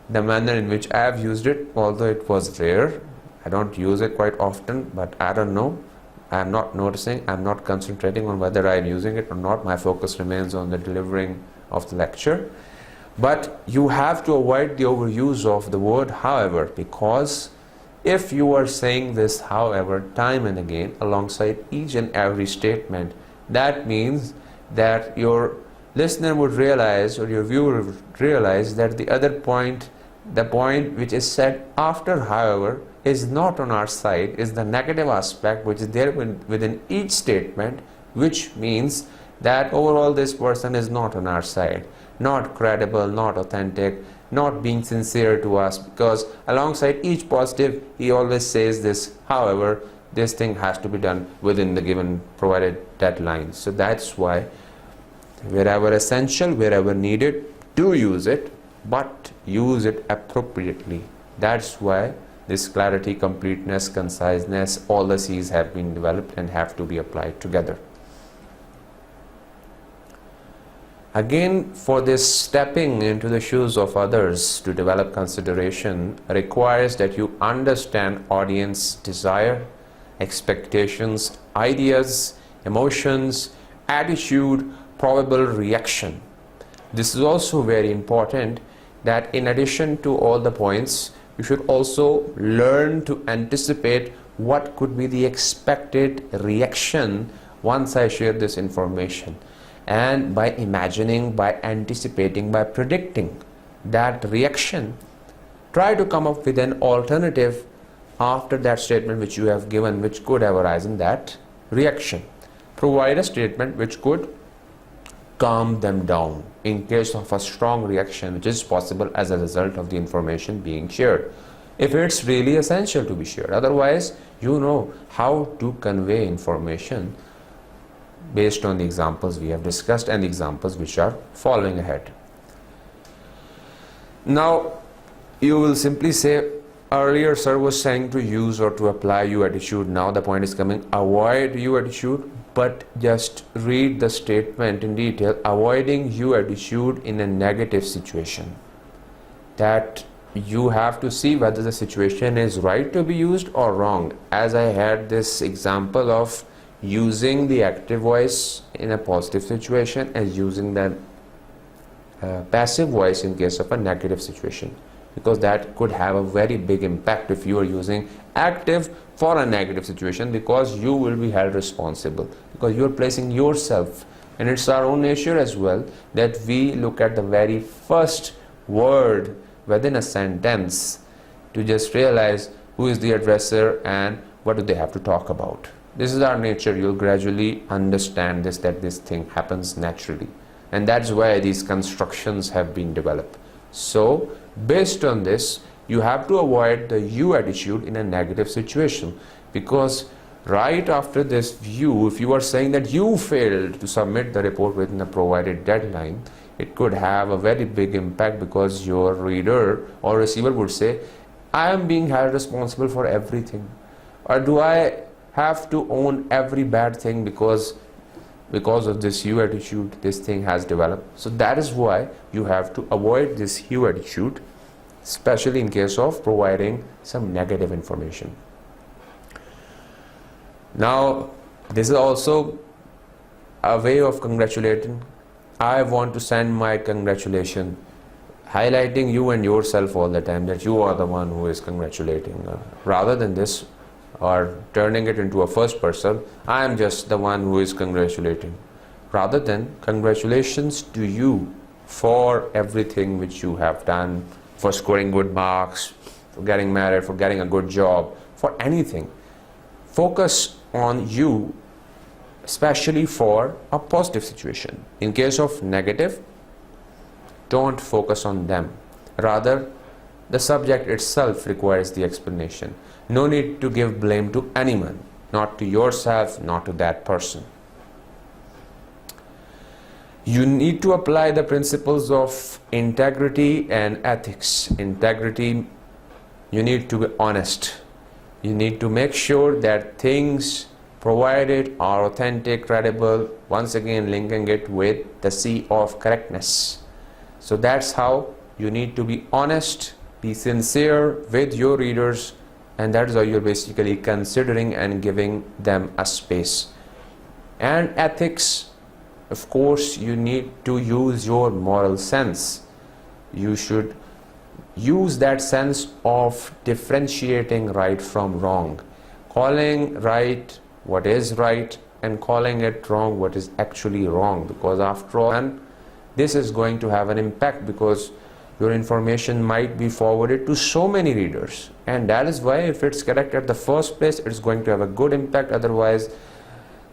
The manner in which I have used it, although it was rare, I don't use it quite often, but I don't know, I am not noticing, I am not concentrating on whether I am using it or not. My focus remains on the delivering of the lecture. But you have to avoid the overuse of the word however, because if you are saying this however time and again alongside each and every statement, that means that you're listener would realize, or your viewer would realize, that the other point, the point which is said after however, is not on our side, is the negative aspect which is there within each statement, which means that overall this person is not on our side, not credible, not authentic, not being sincere to us, because alongside each positive he always says this, however, this thing has to be done within the given provided deadline. So that's why wherever essential, wherever needed, do use it, but use it appropriately. That's why this clarity, completeness, conciseness, all the C's have been developed and have to be applied together. Again, for this stepping into the shoes of others to develop consideration requires that you understand audience desire, expectations, ideas, emotions, attitude, probable reaction. This is also very important, that in addition to all the points, you should also learn to anticipate what could be the expected reaction once I share this information. And by imagining, by anticipating, by predicting that reaction, try to come up with an alternative after that statement which you have given, which could have arisen that reaction. Provide a statement which could calm them down in case of a strong reaction which is possible as a result of the information being shared, if it's really essential to be shared. Otherwise, you know how to convey information based on the examples we have discussed and the examples which are following ahead. Now, you will simply say, earlier sir was saying to use or to apply you attitude. Now the point is coming, avoid you attitude, but just read the statement in detail. Avoiding you attitude in a negative situation, that you have to see whether the situation is right to be used or wrong. As I had this example of using the active voice in a positive situation as using the passive voice in case of a negative situation, because that could have a very big impact if you are using active for a negative situation, because you will be held responsible, because you are placing yourself. And it's our own nature as well that we look at the very first word within a sentence to just realize who is the addressor and what do they have to talk about. This is our nature. You'll gradually understand this, that this thing happens naturally, and that's why these constructions have been developed. So based on this, you have to avoid the you attitude in a negative situation, because right after this view, if you are saying that you failed to submit the report within the provided deadline, it could have a very big impact, because your reader or receiver would say, I am being held responsible for everything, or do I have to own every bad thing because of this you attitude this thing has developed. So that is why you have to avoid this you attitude, especially in case of providing some negative information. Now, this is also a way of congratulating. I want to send my congratulations, highlighting you and yourself all the time, that you are the one who is congratulating. Rather than this, or turning it into a first person, I am just the one who is congratulating. Rather than congratulations to you for everything which you have done, for scoring good marks, for getting married, for getting a good job, for anything. Focus on you, especially for a positive situation. In case of negative, don't focus on them. Rather, the subject itself requires the explanation. No need to give blame to anyone, not to yourself, not to that person. You need to apply the principles of integrity and ethics. Integrity, you need to be honest. You need to make sure that things provided are authentic, credible, once again linking it with the C of correctness. So that's how you need to be honest, be sincere with your readers, and that is how you're basically considering and giving them a space. And ethics, of course, you need to use your moral sense. You should use that sense of differentiating right from wrong, calling right what is right and calling it wrong what is actually wrong, because after all, this is going to have an impact, because your information might be forwarded to so many readers, and that is why if it's correct at the first place, it's going to have a good impact. Otherwise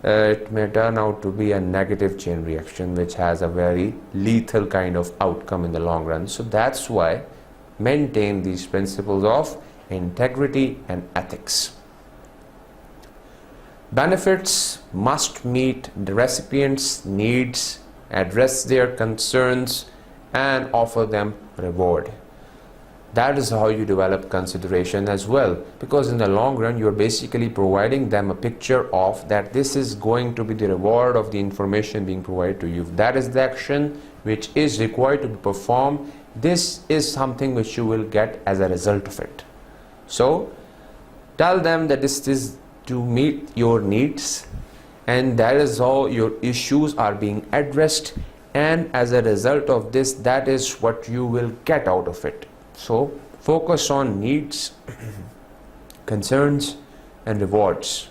it may turn out to be a negative chain reaction, which has a very lethal kind of outcome in the long run. So that's why maintain these principles of integrity and ethics. Benefits must meet the recipient's needs, address their concerns, and offer them reward. That is how you develop consideration as well, because in the long run you're basically providing them a picture of that this is going to be the reward of the information being provided to you. That is the action which is required to be performed. This is something which you will get as a result of it. So tell them that this is to meet your needs, and that is how your issues are being addressed, and as a result of this, that is what you will get out of it. So focus on needs, concerns, and rewards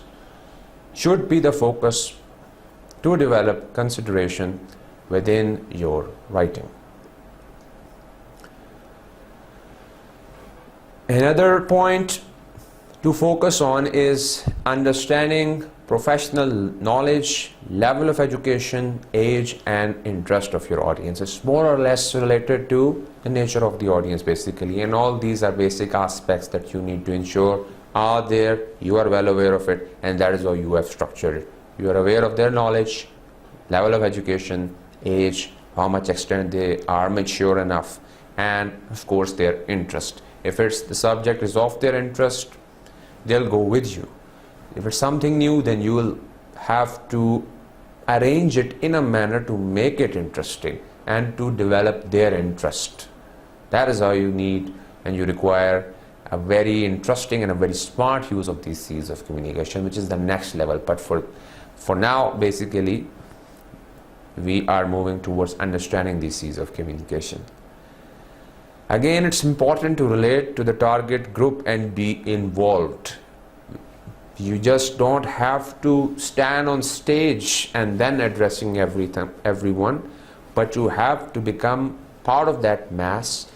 should be the focus to develop consideration within your writing. Another point to focus on is understanding professional knowledge, level of education, age, and interest of your audience. It's more or less related to the nature of the audience basically, and all these are basic aspects that you need to ensure are there. You are well aware of it, and that is how you have structured it. You are aware of their knowledge, level of education, age, how much extent they are mature enough, and of course their interest. If it's the subject is of their interest, they'll go with you. If it's something new, then you will have to arrange it in a manner to make it interesting and to develop their interest. That is how you need and you require a very interesting and a very smart use of these C's of communication, which is the next level. But for now, basically, we are moving towards understanding these C's of communication. Again, it's important to relate to the target group and be involved. You just don't have to stand on stage and then addressing everyone, but you have to become part of that mass,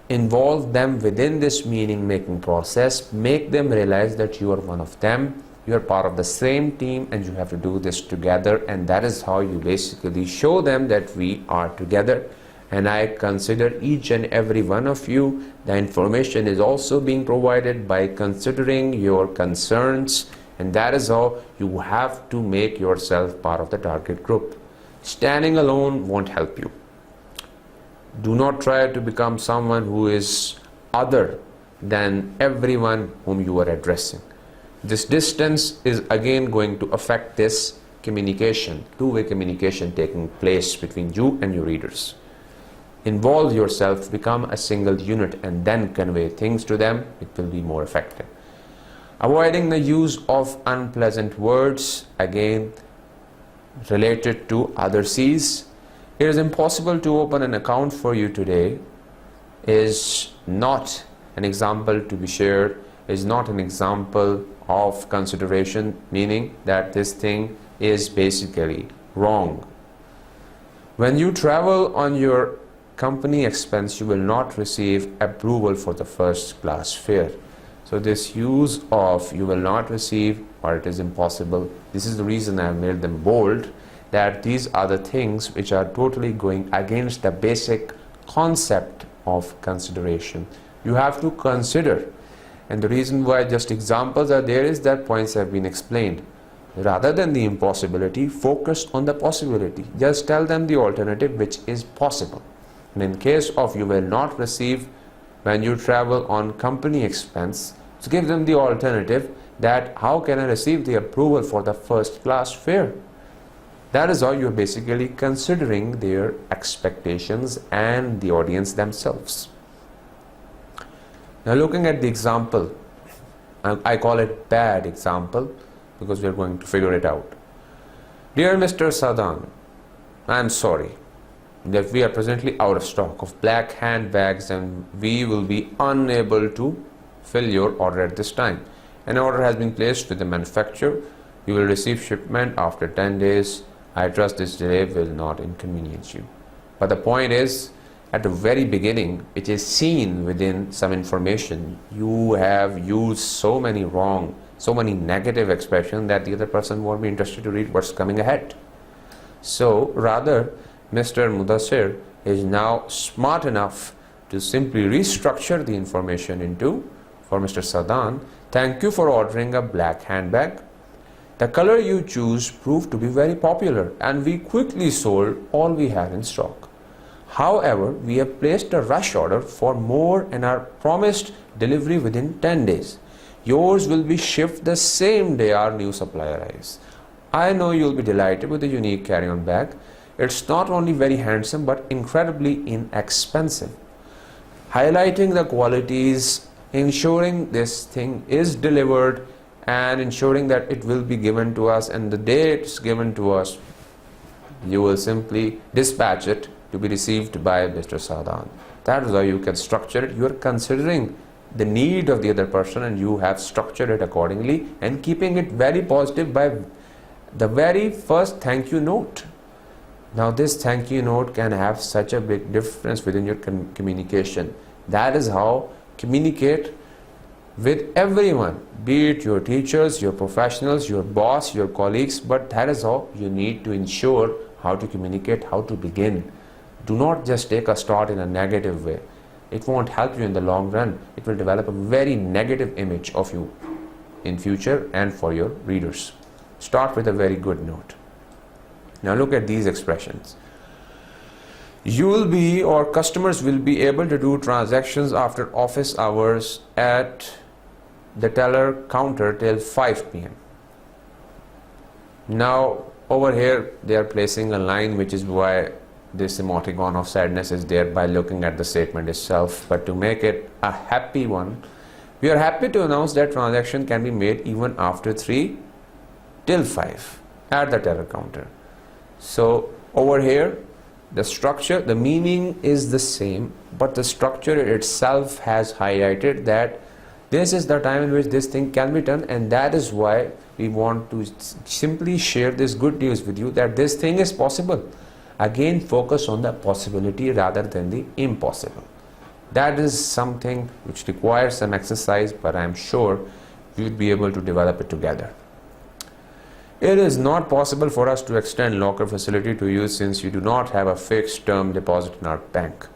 involve them within this meaning making process, make them realize that you are one of them, you are part of the same team, and you have to do this together. And that is how you basically show them that we are together, and I consider each and every one of you. The information is also being provided by considering your concerns, and that is how you have to make yourself part of the target group. Standing alone won't help you. Do not try to become someone who is other than everyone whom you are addressing. This distance is again going to affect this communication, two-way communication taking place between you and your readers. Involve yourself, become a single unit, and then convey things to them. It will be more effective. Avoiding the use of unpleasant words, again related to other C's. It is impossible to open an account for you today is not an example to be shared, is not an example of consideration, meaning that this thing is basically wrong. When you travel on your company expense, you will not receive approval for the first class fare. So this use of you will not receive or it is impossible, this is the reason I have made them bold, that these are the things which are totally going against the basic concept of consideration. You have to consider, and the reason why just examples are there is that points have been explained. Rather than the impossibility, focus on the possibility. Just tell them the alternative which is possible. And in case of you will not receive when you travel on company expense, so give them the alternative that how can I receive the approval for the first class fare. That is how you're basically considering their expectations and the audience themselves. Now looking at the example, I call it bad example because we're going to figure it out. Dear Mr. Sadan, I'm sorry that we are presently out of stock of black handbags and we will be unable to fill your order at this time. An order has been placed with the manufacturer. You will receive shipment after 10 days. I trust this delay will not inconvenience you. But the point is, at the very beginning, it is seen within some information. You have used so many wrong, so many negative expressions that the other person won't be interested to read what's coming ahead. So rather, Mr. Mudassir is now smart enough to simply restructure the information into, for Mr. Sadan, thank you for ordering a black handbag. The color you choose proved to be very popular and we quickly sold all we had in stock. However, we have placed a rush order for more and are promised delivery within 10 days. Yours will be shipped the same day our new supply arrives. I know you'll be delighted with the unique carry-on bag. It's not only very handsome but incredibly inexpensive. Highlighting the qualities, ensuring this thing is delivered and ensuring that it will be given to us, and the day it's given to us, you will simply dispatch it to be received by Mr. Sadan. That is how you can structure it. You are considering the need of the other person and you have structured it accordingly and keeping it very positive by the very first thank you note. Now this thank you note can have such a big difference within your communication. That is how communicate with everyone, be it your teachers, your professionals, your boss, your colleagues, but that is how you need to ensure how to communicate, how to begin. Do not just take a start in a negative way. It won't help you in the long run. It will develop a very negative image of you in future and for your readers. Start with a very good note. Now look at these expressions. You will be, or customers will be able to do transactions after office hours at the teller counter till 5 p.m. Now over here they are placing a line, which is why this emoticon of sadness is there by looking at the statement itself. But to make it a happy one, we are happy to announce that transaction can be made even after 3 till 5 at the teller counter. So over here the structure, the meaning is the same, but the structure itself has highlighted that this is the time in which this thing can be done, and that is why we want to simply share this good news with you that this thing is possible. Again, focus on the possibility rather than the impossible. That is something which requires some exercise, but I am sure we will be able to develop it together. It is not possible for us to extend locker facility to you since you do not have a fixed term deposit in our bank.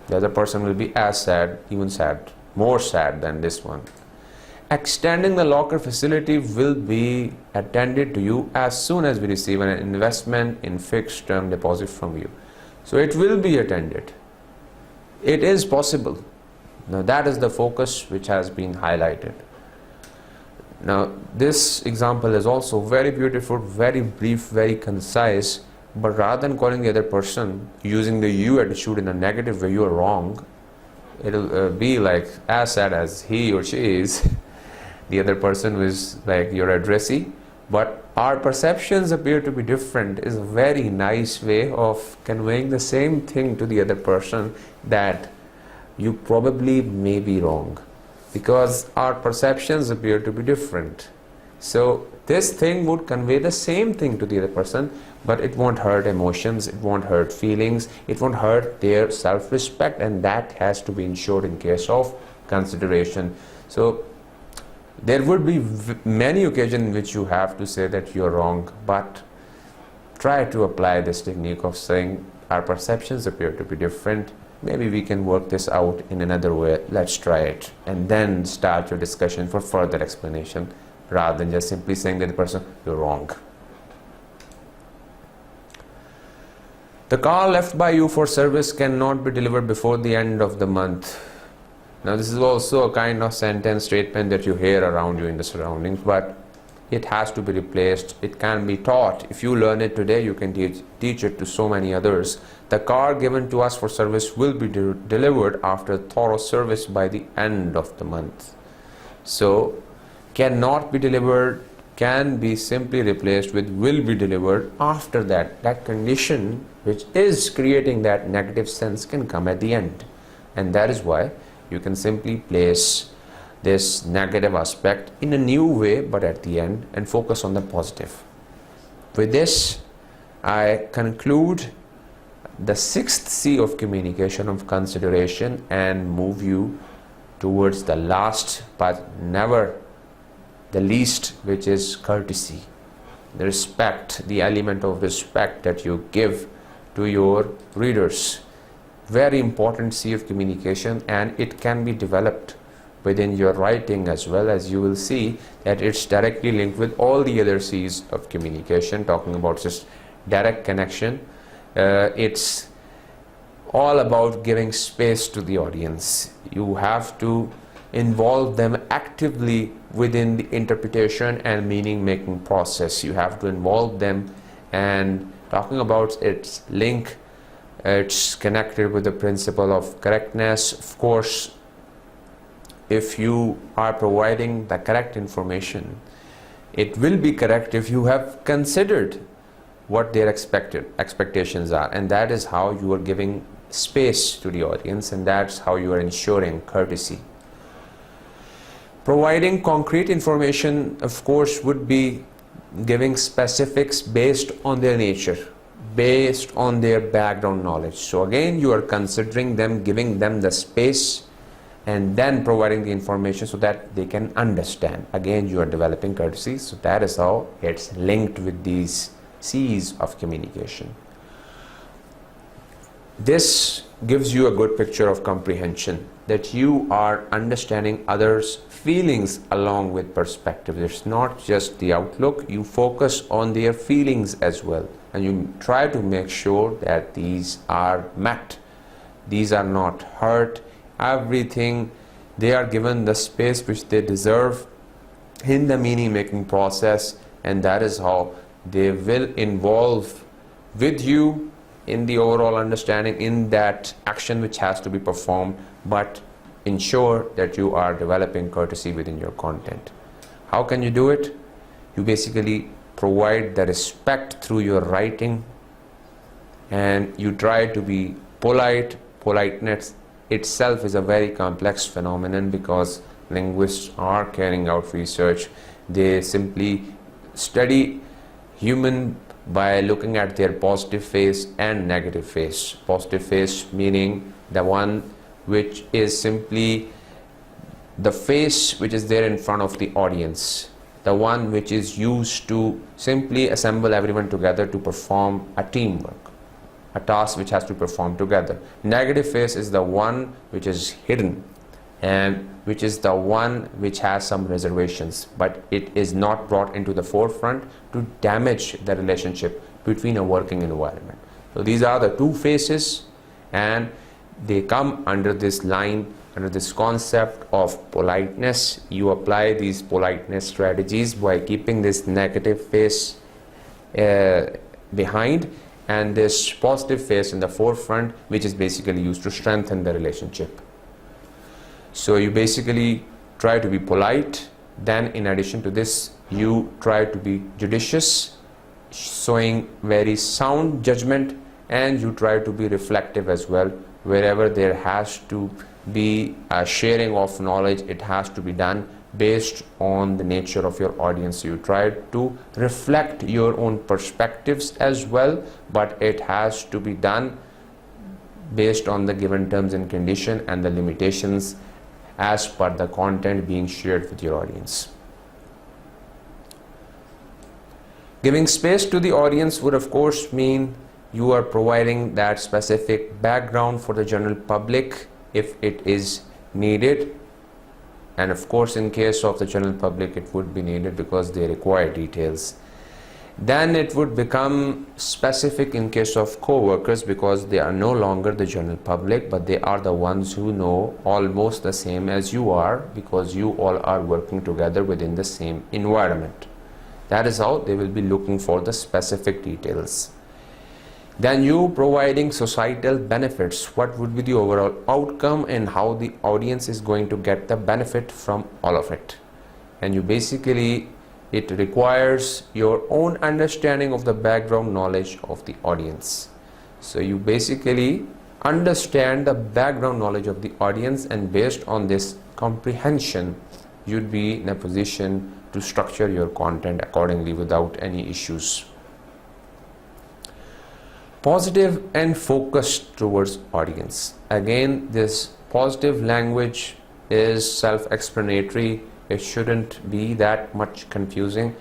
The other person will be as sad, even sad, more sad than this one. Extending the locker facility will be attended to you as soon as we receive an investment in fixed term deposit from you. So it will be attended. It is possible. Now that is the focus which has been highlighted. Now this example is also very beautiful, very brief, very concise, but rather than calling the other person using the you attitude in a negative way, you are wrong, it'll be like as sad as he or she is. The other person is like your addressee, but our perceptions appear to be different is a very nice way of conveying the same thing to the other person, that you probably may be wrong because our perceptions appear to be different. So this thing would convey the same thing to the other person, but it won't hurt emotions, it won't hurt feelings, it won't hurt their self-respect, and that has to be ensured in case of consideration. So there would be many occasions in which you have to say that you're wrong, but try to apply this technique of saying our perceptions appear to be different. Maybe we can work this out in another way. Let's try it. And then start your discussion for further explanation rather than just simply saying to the person, you're wrong. The car left by you for service cannot be delivered before the end of the month. Now this is also a kind of sentence statement that you hear around you in the surroundings, but it has to be replaced. It can be taught. If you learn it today, you can teach it to so many others. The car given to us for service will be delivered after thorough service by the end of the month. So cannot be delivered can be simply replaced with will be delivered after that. That condition which is creating that negative sense can come at the end, and that is why you can simply place this negative aspect in a new way but at the end and focus on the positive. With this, I conclude the sixth C of communication, of consideration, and move you towards the last but never the least, which is courtesy. The respect, the element of respect that you give to your readers. Very important C of communication, and it can be developed within your writing as well. As you will see that it's directly linked with all the other C's of communication, talking about just direct connection. It's all about giving space to the audience. You have to involve them actively within the interpretation and meaning making process. You have to involve them, and talking about its link, it's connected with the principle of correctness. Of course, if you are providing the correct information, it will be correct if you have considered what their expectations are, and that is how you are giving space to the audience, and that's how you are ensuring courtesy. Providing concrete information, of course, would be giving specifics based on their nature, based on their background knowledge. So again, you are considering them, giving them the space, and then providing the information so that they can understand. Again, you are developing courtesy. So that is how it's linked with these C's of communication. This gives you a good picture of comprehension, that you are understanding others' feelings along with perspective. It's not just the outlook, you focus on their feelings as well, and you try to make sure that these are met, these are not hurt, everything, they are given the space which they deserve in the meaning making process, and that is how they will involve with you in the overall understanding, in that action which has to be performed, but ensure that you are developing courtesy within your content. How can you do it? You basically provide the respect through your writing, and you try to be polite. Politeness itself is a very complex phenomenon, because linguists are carrying out research. They simply study human by looking at their positive face and negative face. Positive face meaning the one which is simply the face which is there in front of the audience, the one which is used to simply assemble everyone together to perform a teamwork, a task which has to perform together. Negative face is the one which is hidden, and which is the one which has some reservations, but it is not brought into the forefront to damage the relationship between a working environment. So these are the two faces, and they come under this line, under this concept of politeness. You apply these politeness strategies by keeping this negative face behind and this positive face in the forefront, which is basically used to strengthen the relationship. So you basically try to be polite, then in addition to this you try to be judicious, showing very sound judgment, and you try to be reflective as well. Wherever there has to be a sharing of knowledge, it has to be done based on the nature of your audience. You try to reflect your own perspectives as well, but it has to be done based on the given terms and condition and the limitations as per the content being shared with your audience. Giving space to the audience would of course mean you are providing that specific background for the general public if it is needed, and of course in case of the general public it would be needed because they require details. Then it would become specific in case of co-workers, because they are no longer the general public, but they are the ones who know almost the same as you are, because you all are working together within the same environment. That is how they will be looking for the specific details. Then you providing societal benefits, what would be the overall outcome and how the audience is going to get the benefit from all of it. And you basically, it requires your own understanding of the background knowledge of the audience. So you basically understand the background knowledge of the audience, and based on this comprehension you'd be in a position to structure your content accordingly without any issues. Positive and focused towards audience. Again, this positive language is self-explanatory. It shouldn't be that much confusing.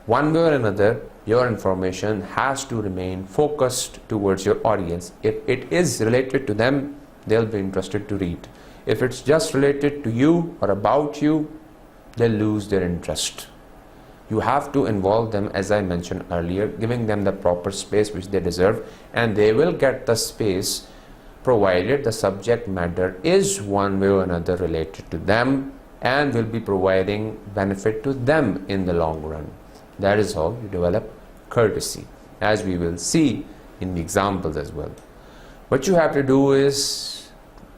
One way or another, your information has to remain focused towards your audience. If it is related to them, they'll be interested to read. If it's just related to you or about you, they'll lose their interest. You have to involve them, as I mentioned earlier, giving them the proper space which they deserve, and they will get the space provided the subject matter is one way or another related to them and will be providing benefit to them in the long run. That is how you develop courtesy, as we will see in the examples as well. What you have to do is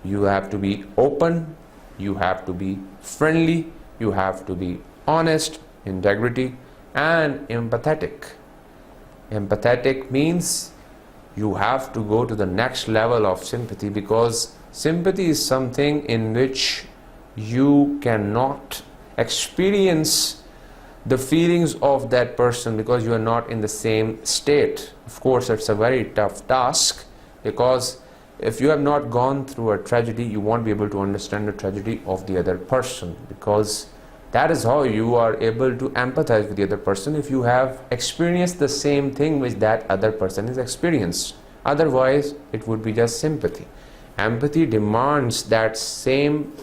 you have to be open, you have to be friendly, you have to be honest, integrity, and empathetic. Empathetic means you have to go to the next level of sympathy, because sympathy is something in which you cannot experience the feelings of that person because you are not in the same state. Of course, it's a very tough task, because if you have not gone through a tragedy, you won't be able to understand the tragedy of the other person, because that is how you are able to empathize with the other person, if you have experienced the same thing which that other person has experienced. Otherwise, it would be just sympathy. Empathy demands that same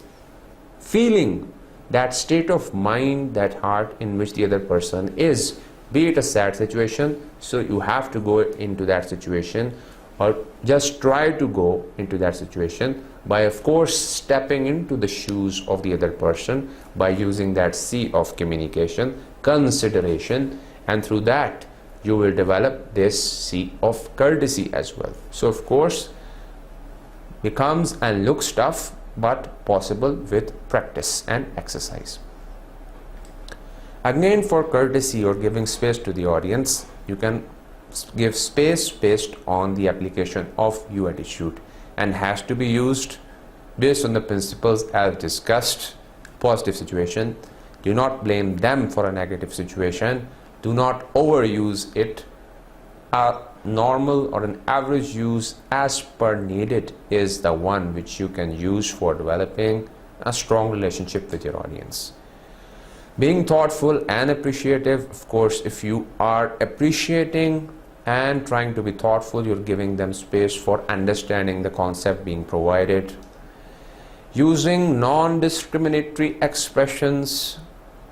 feeling, that state of mind, that heart in which the other person is, be it a sad situation, so you have to go into that situation, or just try to go into that situation by, of course, stepping into the shoes of the other person by using that C of communication, consideration, and through that you will develop this C of courtesy as well. So of course, becomes and looks tough, but possible with practice and exercise. Again, for courtesy or giving space to the audience, you can give space based on the application of you attitude, and has to be used based on the principles as discussed. Positive situation, do not blame them for a negative situation, do not overuse it. A normal or an average use as per needed is the one which you can use for developing a strong relationship with your audience. Being thoughtful and appreciative, of course, if you are appreciating and trying to be thoughtful, you're giving them space for understanding the concept being provided. Using non-discriminatory expressions.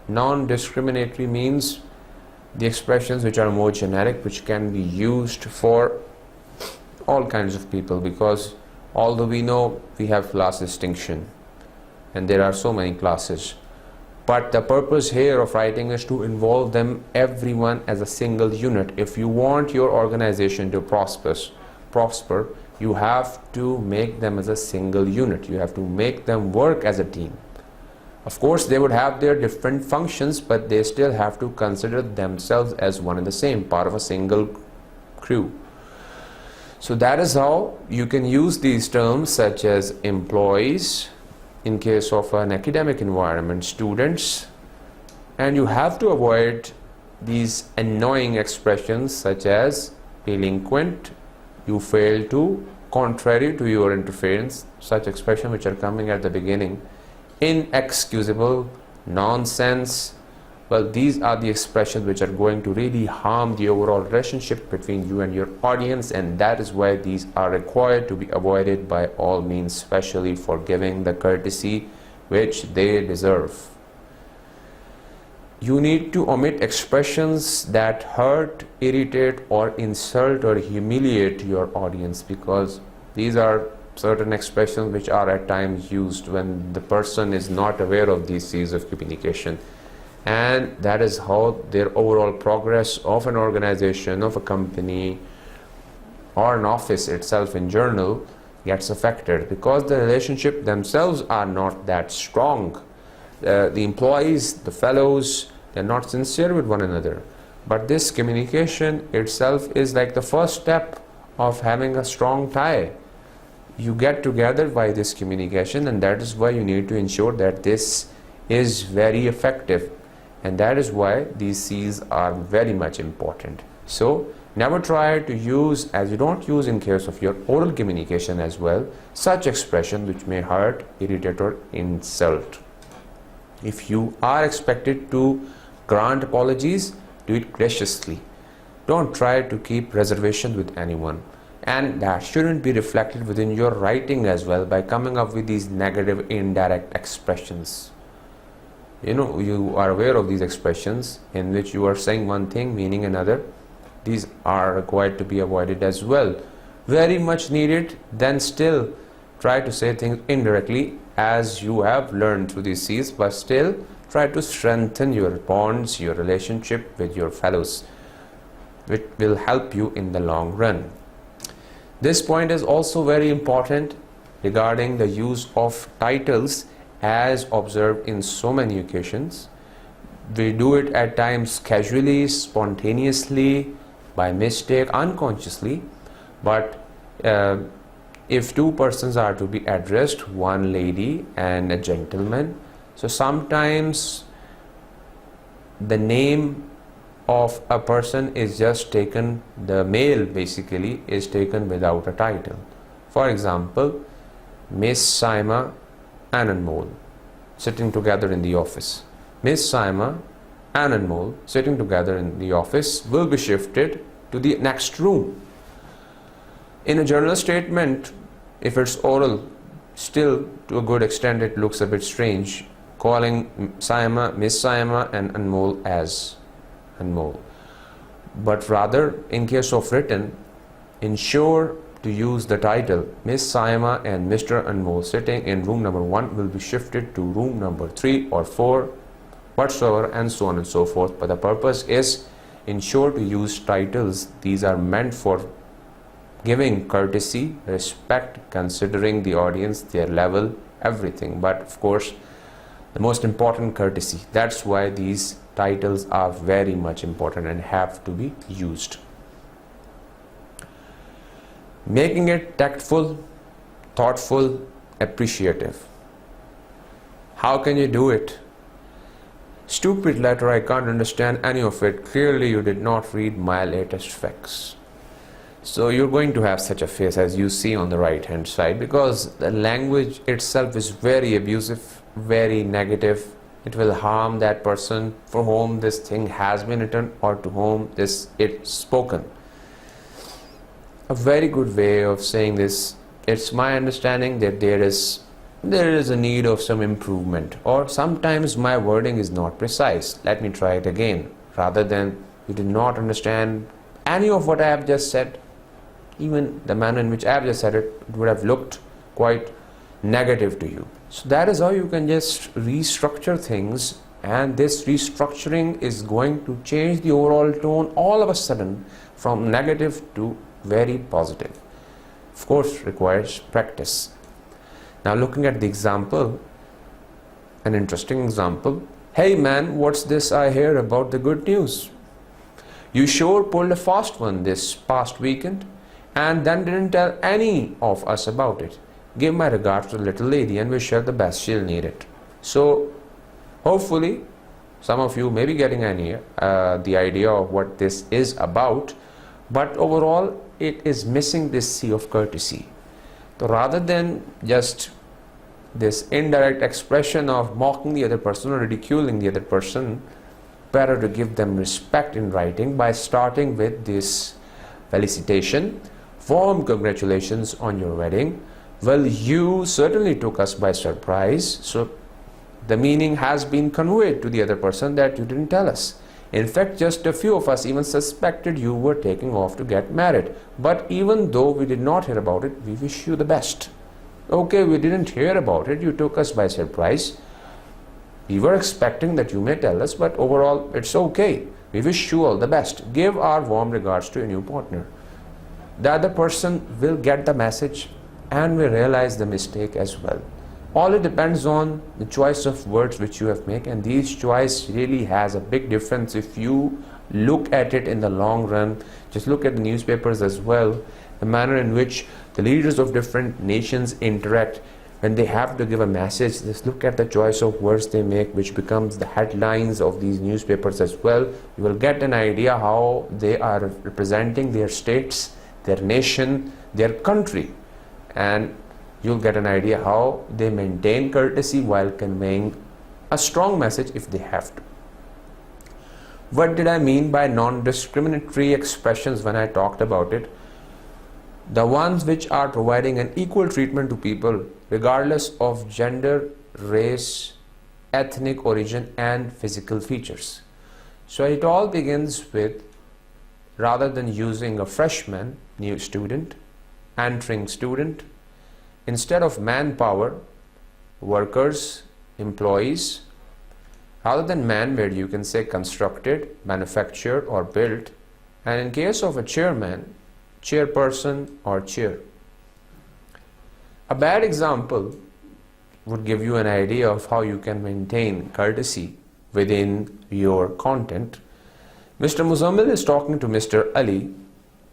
Non-discriminatory means the expressions which are more generic, which can be used for all kinds of people, because although we know we have class distinction and there are so many classes, but the purpose here of writing is to involve them, everyone, as a single unit. If you want your organization to prosper, you have to make them as a single unit. You have to make them work as a team. Of course, they would have their different functions, but they still have to consider themselves as one and the same, part of a single crew. So that is how you can use these terms, such as employees, in case of an academic environment, students, and you have to avoid these annoying expressions such as delinquent, you fail to, contrary to your interference, such expressions which are coming at the beginning, inexcusable, nonsense. Well, these are the expressions which are going to really harm the overall relationship between you and your audience, and that is why these are required to be avoided by all means, especially for giving the courtesy which they deserve. You need to omit expressions that hurt, irritate, or insult or humiliate your audience, because these are certain expressions which are at times used when the person is not aware of these C's of communication. And that is how their overall progress of an organization, of a company, or an office itself in general gets affected, because the relationship themselves are not that strong. The employees, the fellows, they're not sincere with one another. But this communication itself is like the first step of having a strong tie. You get together by this communication, and that is why you need to ensure that this is very effective. And that is why these C's are very much important. So Never try to use, as you don't use in case of your oral communication as well, such expression which may hurt, irritate or insult. If you are expected to grant apologies, do it graciously. Don't try to keep reservation with anyone. And that shouldn't be reflected within your writing as well by coming up with these negative indirect expressions. You are aware of these expressions in which you are saying one thing meaning another. These are required to be avoided as well. Very much needed. Then still try to say things indirectly as you have learned through these C's, but still try to strengthen your bonds, your relationship with your fellows, which will help you in the long run. This point is also very important regarding the use of titles as observed in so many occasions. We do it at times casually, spontaneously, by mistake, unconsciously, but if two persons are to be addressed, one lady and a gentleman, so sometimes the name of a person is just taken, the male basically is taken without a title. For example, Miss Saima and Anmol sitting together in the office. Miss Saima and Anmol sitting together in the office will be shifted to the next room. In a general statement, if it's oral, still to a good extent it looks a bit strange, calling Saima, Miss Saima and Anmol as Anmol. But rather, in case of written, ensure to use the title Miss Saima and Mr. Anmol sitting in room number 1 will be shifted to room number 3 or 4 whatsoever, and so on and so forth. But the purpose is ensure to use titles. These are meant for giving courtesy, respect, considering the audience, their level, everything. But of course, the most important, courtesy. That's why these titles are very much important and have to be used. Making it tactful, thoughtful, appreciative. How can you do it? Stupid letter, I can't understand any of it. Clearly you did not read my latest facts. So you're going to have such a face as you see on the right hand side, because the language itself is very abusive, very negative. It will harm that person for whom this thing has been written or to whom it's spoken. A very good way of saying this, it's my understanding that there is a need of some improvement, or sometimes my wording is not precise. Let me try it again. Rather than you did not understand any of what I have just said, even the manner in which I have just said it, it would have looked quite negative to you. So that is how you can just restructure things, and this restructuring is going to change the overall tone all of a sudden from negative to very positive. Of course, requires practice. Now looking at the example, an interesting example. Hey man, what's this I hear about the good news? You sure pulled a fast one this past weekend and then didn't tell any of us about it. Give my regards to the little lady and wish her the best, she'll need it. So hopefully some of you may be getting the idea of what this is about, but overall it is missing this C of courtesy. So rather than just this indirect expression of mocking the other person or ridiculing the other person, better to give them respect in writing by starting with this felicitation. Warm congratulations on your wedding. Well, you certainly took us by surprise. So the meaning has been conveyed to the other person that you didn't tell us. In fact, just a few of us even suspected you were taking off to get married. But even though we did not hear about it, we wish you the best. Okay, we didn't hear about it. You took us by surprise. We were expecting that you may tell us, but overall, it's okay. We wish you all the best. Give our warm regards to your new partner. The other person will get the message and will realize the mistake as well. All it depends on the choice of words which you have made, and these choice really has a big difference if you look at it in the long run. Just look at the newspapers as well, the manner in which the leaders of different nations interact. when they have to give a message, just look at the choice of words they make, which becomes the headlines of these newspapers as well. You will get an idea how they are representing their states, their nation, their country, and you'll get an idea how they maintain courtesy while conveying a strong message if they have to. What did I mean by non-discriminatory expressions when I talked about it? The ones which are providing an equal treatment to people regardless of gender, race, ethnic origin and physical features. So it all begins with, rather than using a freshman, new student, entering student, instead of manpower, workers, employees, rather than man-made, you can say constructed, manufactured or built, and in case of a chairman, chairperson or chair. A bad example would give you an idea of how you can maintain courtesy within your content. Mr. Muzammil is talking to Mr. Ali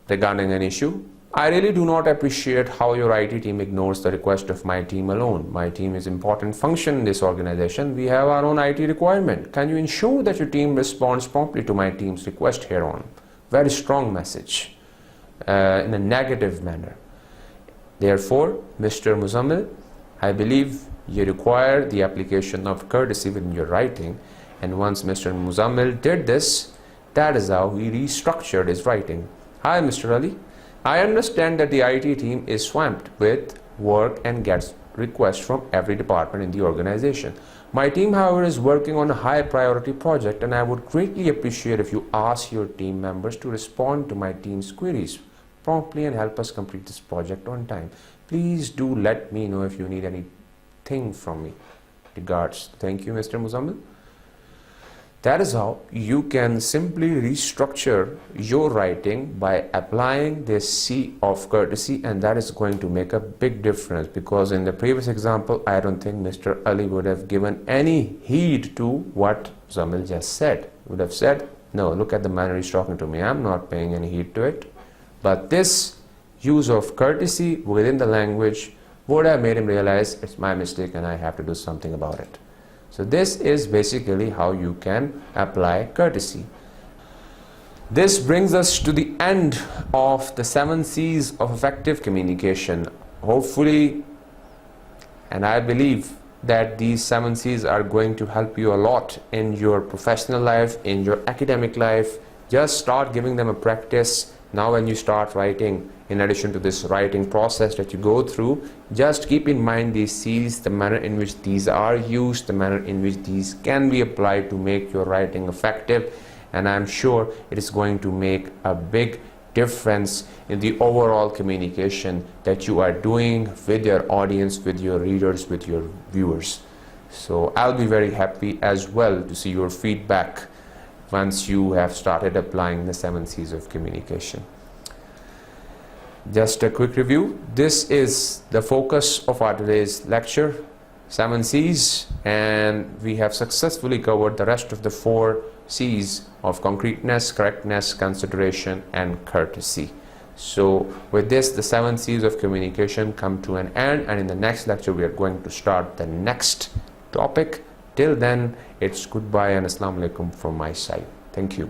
regarding an issue. I really do not appreciate how your IT team ignores the request of my team alone. My team is an important function in this organization. We have our own IT requirement. Can you ensure that your team responds promptly to my team's request hereon? Very strong message in a negative manner. Therefore, Mr. Muzammil, I believe you require the application of courtesy within your writing, and once Mr. Muzammil did this, that is how he restructured his writing. Hi Mr. Ali. I understand that the IT team is swamped with work and gets requests from every department in the organization. My team, however, is working on a high priority project, and I would greatly appreciate if you ask your team members to respond to my team's queries promptly and help us complete this project on time. Please do let me know if you need anything from me. Regards. Thank you, Mr. Muzammil. That is how you can simply restructure your writing by applying this C of courtesy, and that is going to make a big difference, because in the previous example I don't think Mr. Ali would have given any heed to what Zamil just said. He would have said, no, look at the manner he's talking to me, I'm not paying any heed to it. But this use of courtesy within the language would have made him realize it's my mistake and I have to do something about it. So this is basically how you can apply courtesy. This brings us to the end of the 7 C's of effective communication. Hopefully, and I believe that these 7 C's are going to help you a lot in your professional life, in your academic life. Just start giving them a practice. Now when you start writing, in addition to this writing process that you go through, just keep in mind these C's, the manner in which these are used, the manner in which these can be applied to make your writing effective, and I'm sure it is going to make a big difference in the overall communication that you are doing with your audience, with your readers, with your viewers. So I'll be very happy as well to see your feedback once you have started applying the 7 C's of communication. Just a quick review. This is the focus of our today's lecture, 7 C's, and we have successfully covered the rest of the 4 C's of concreteness, correctness, consideration, and courtesy. So with this, the 7 C's of communication come to an end, and in the next lecture we are going to start the next topic. Till then, it's goodbye and Assalamu alaikum from my side. Thank you.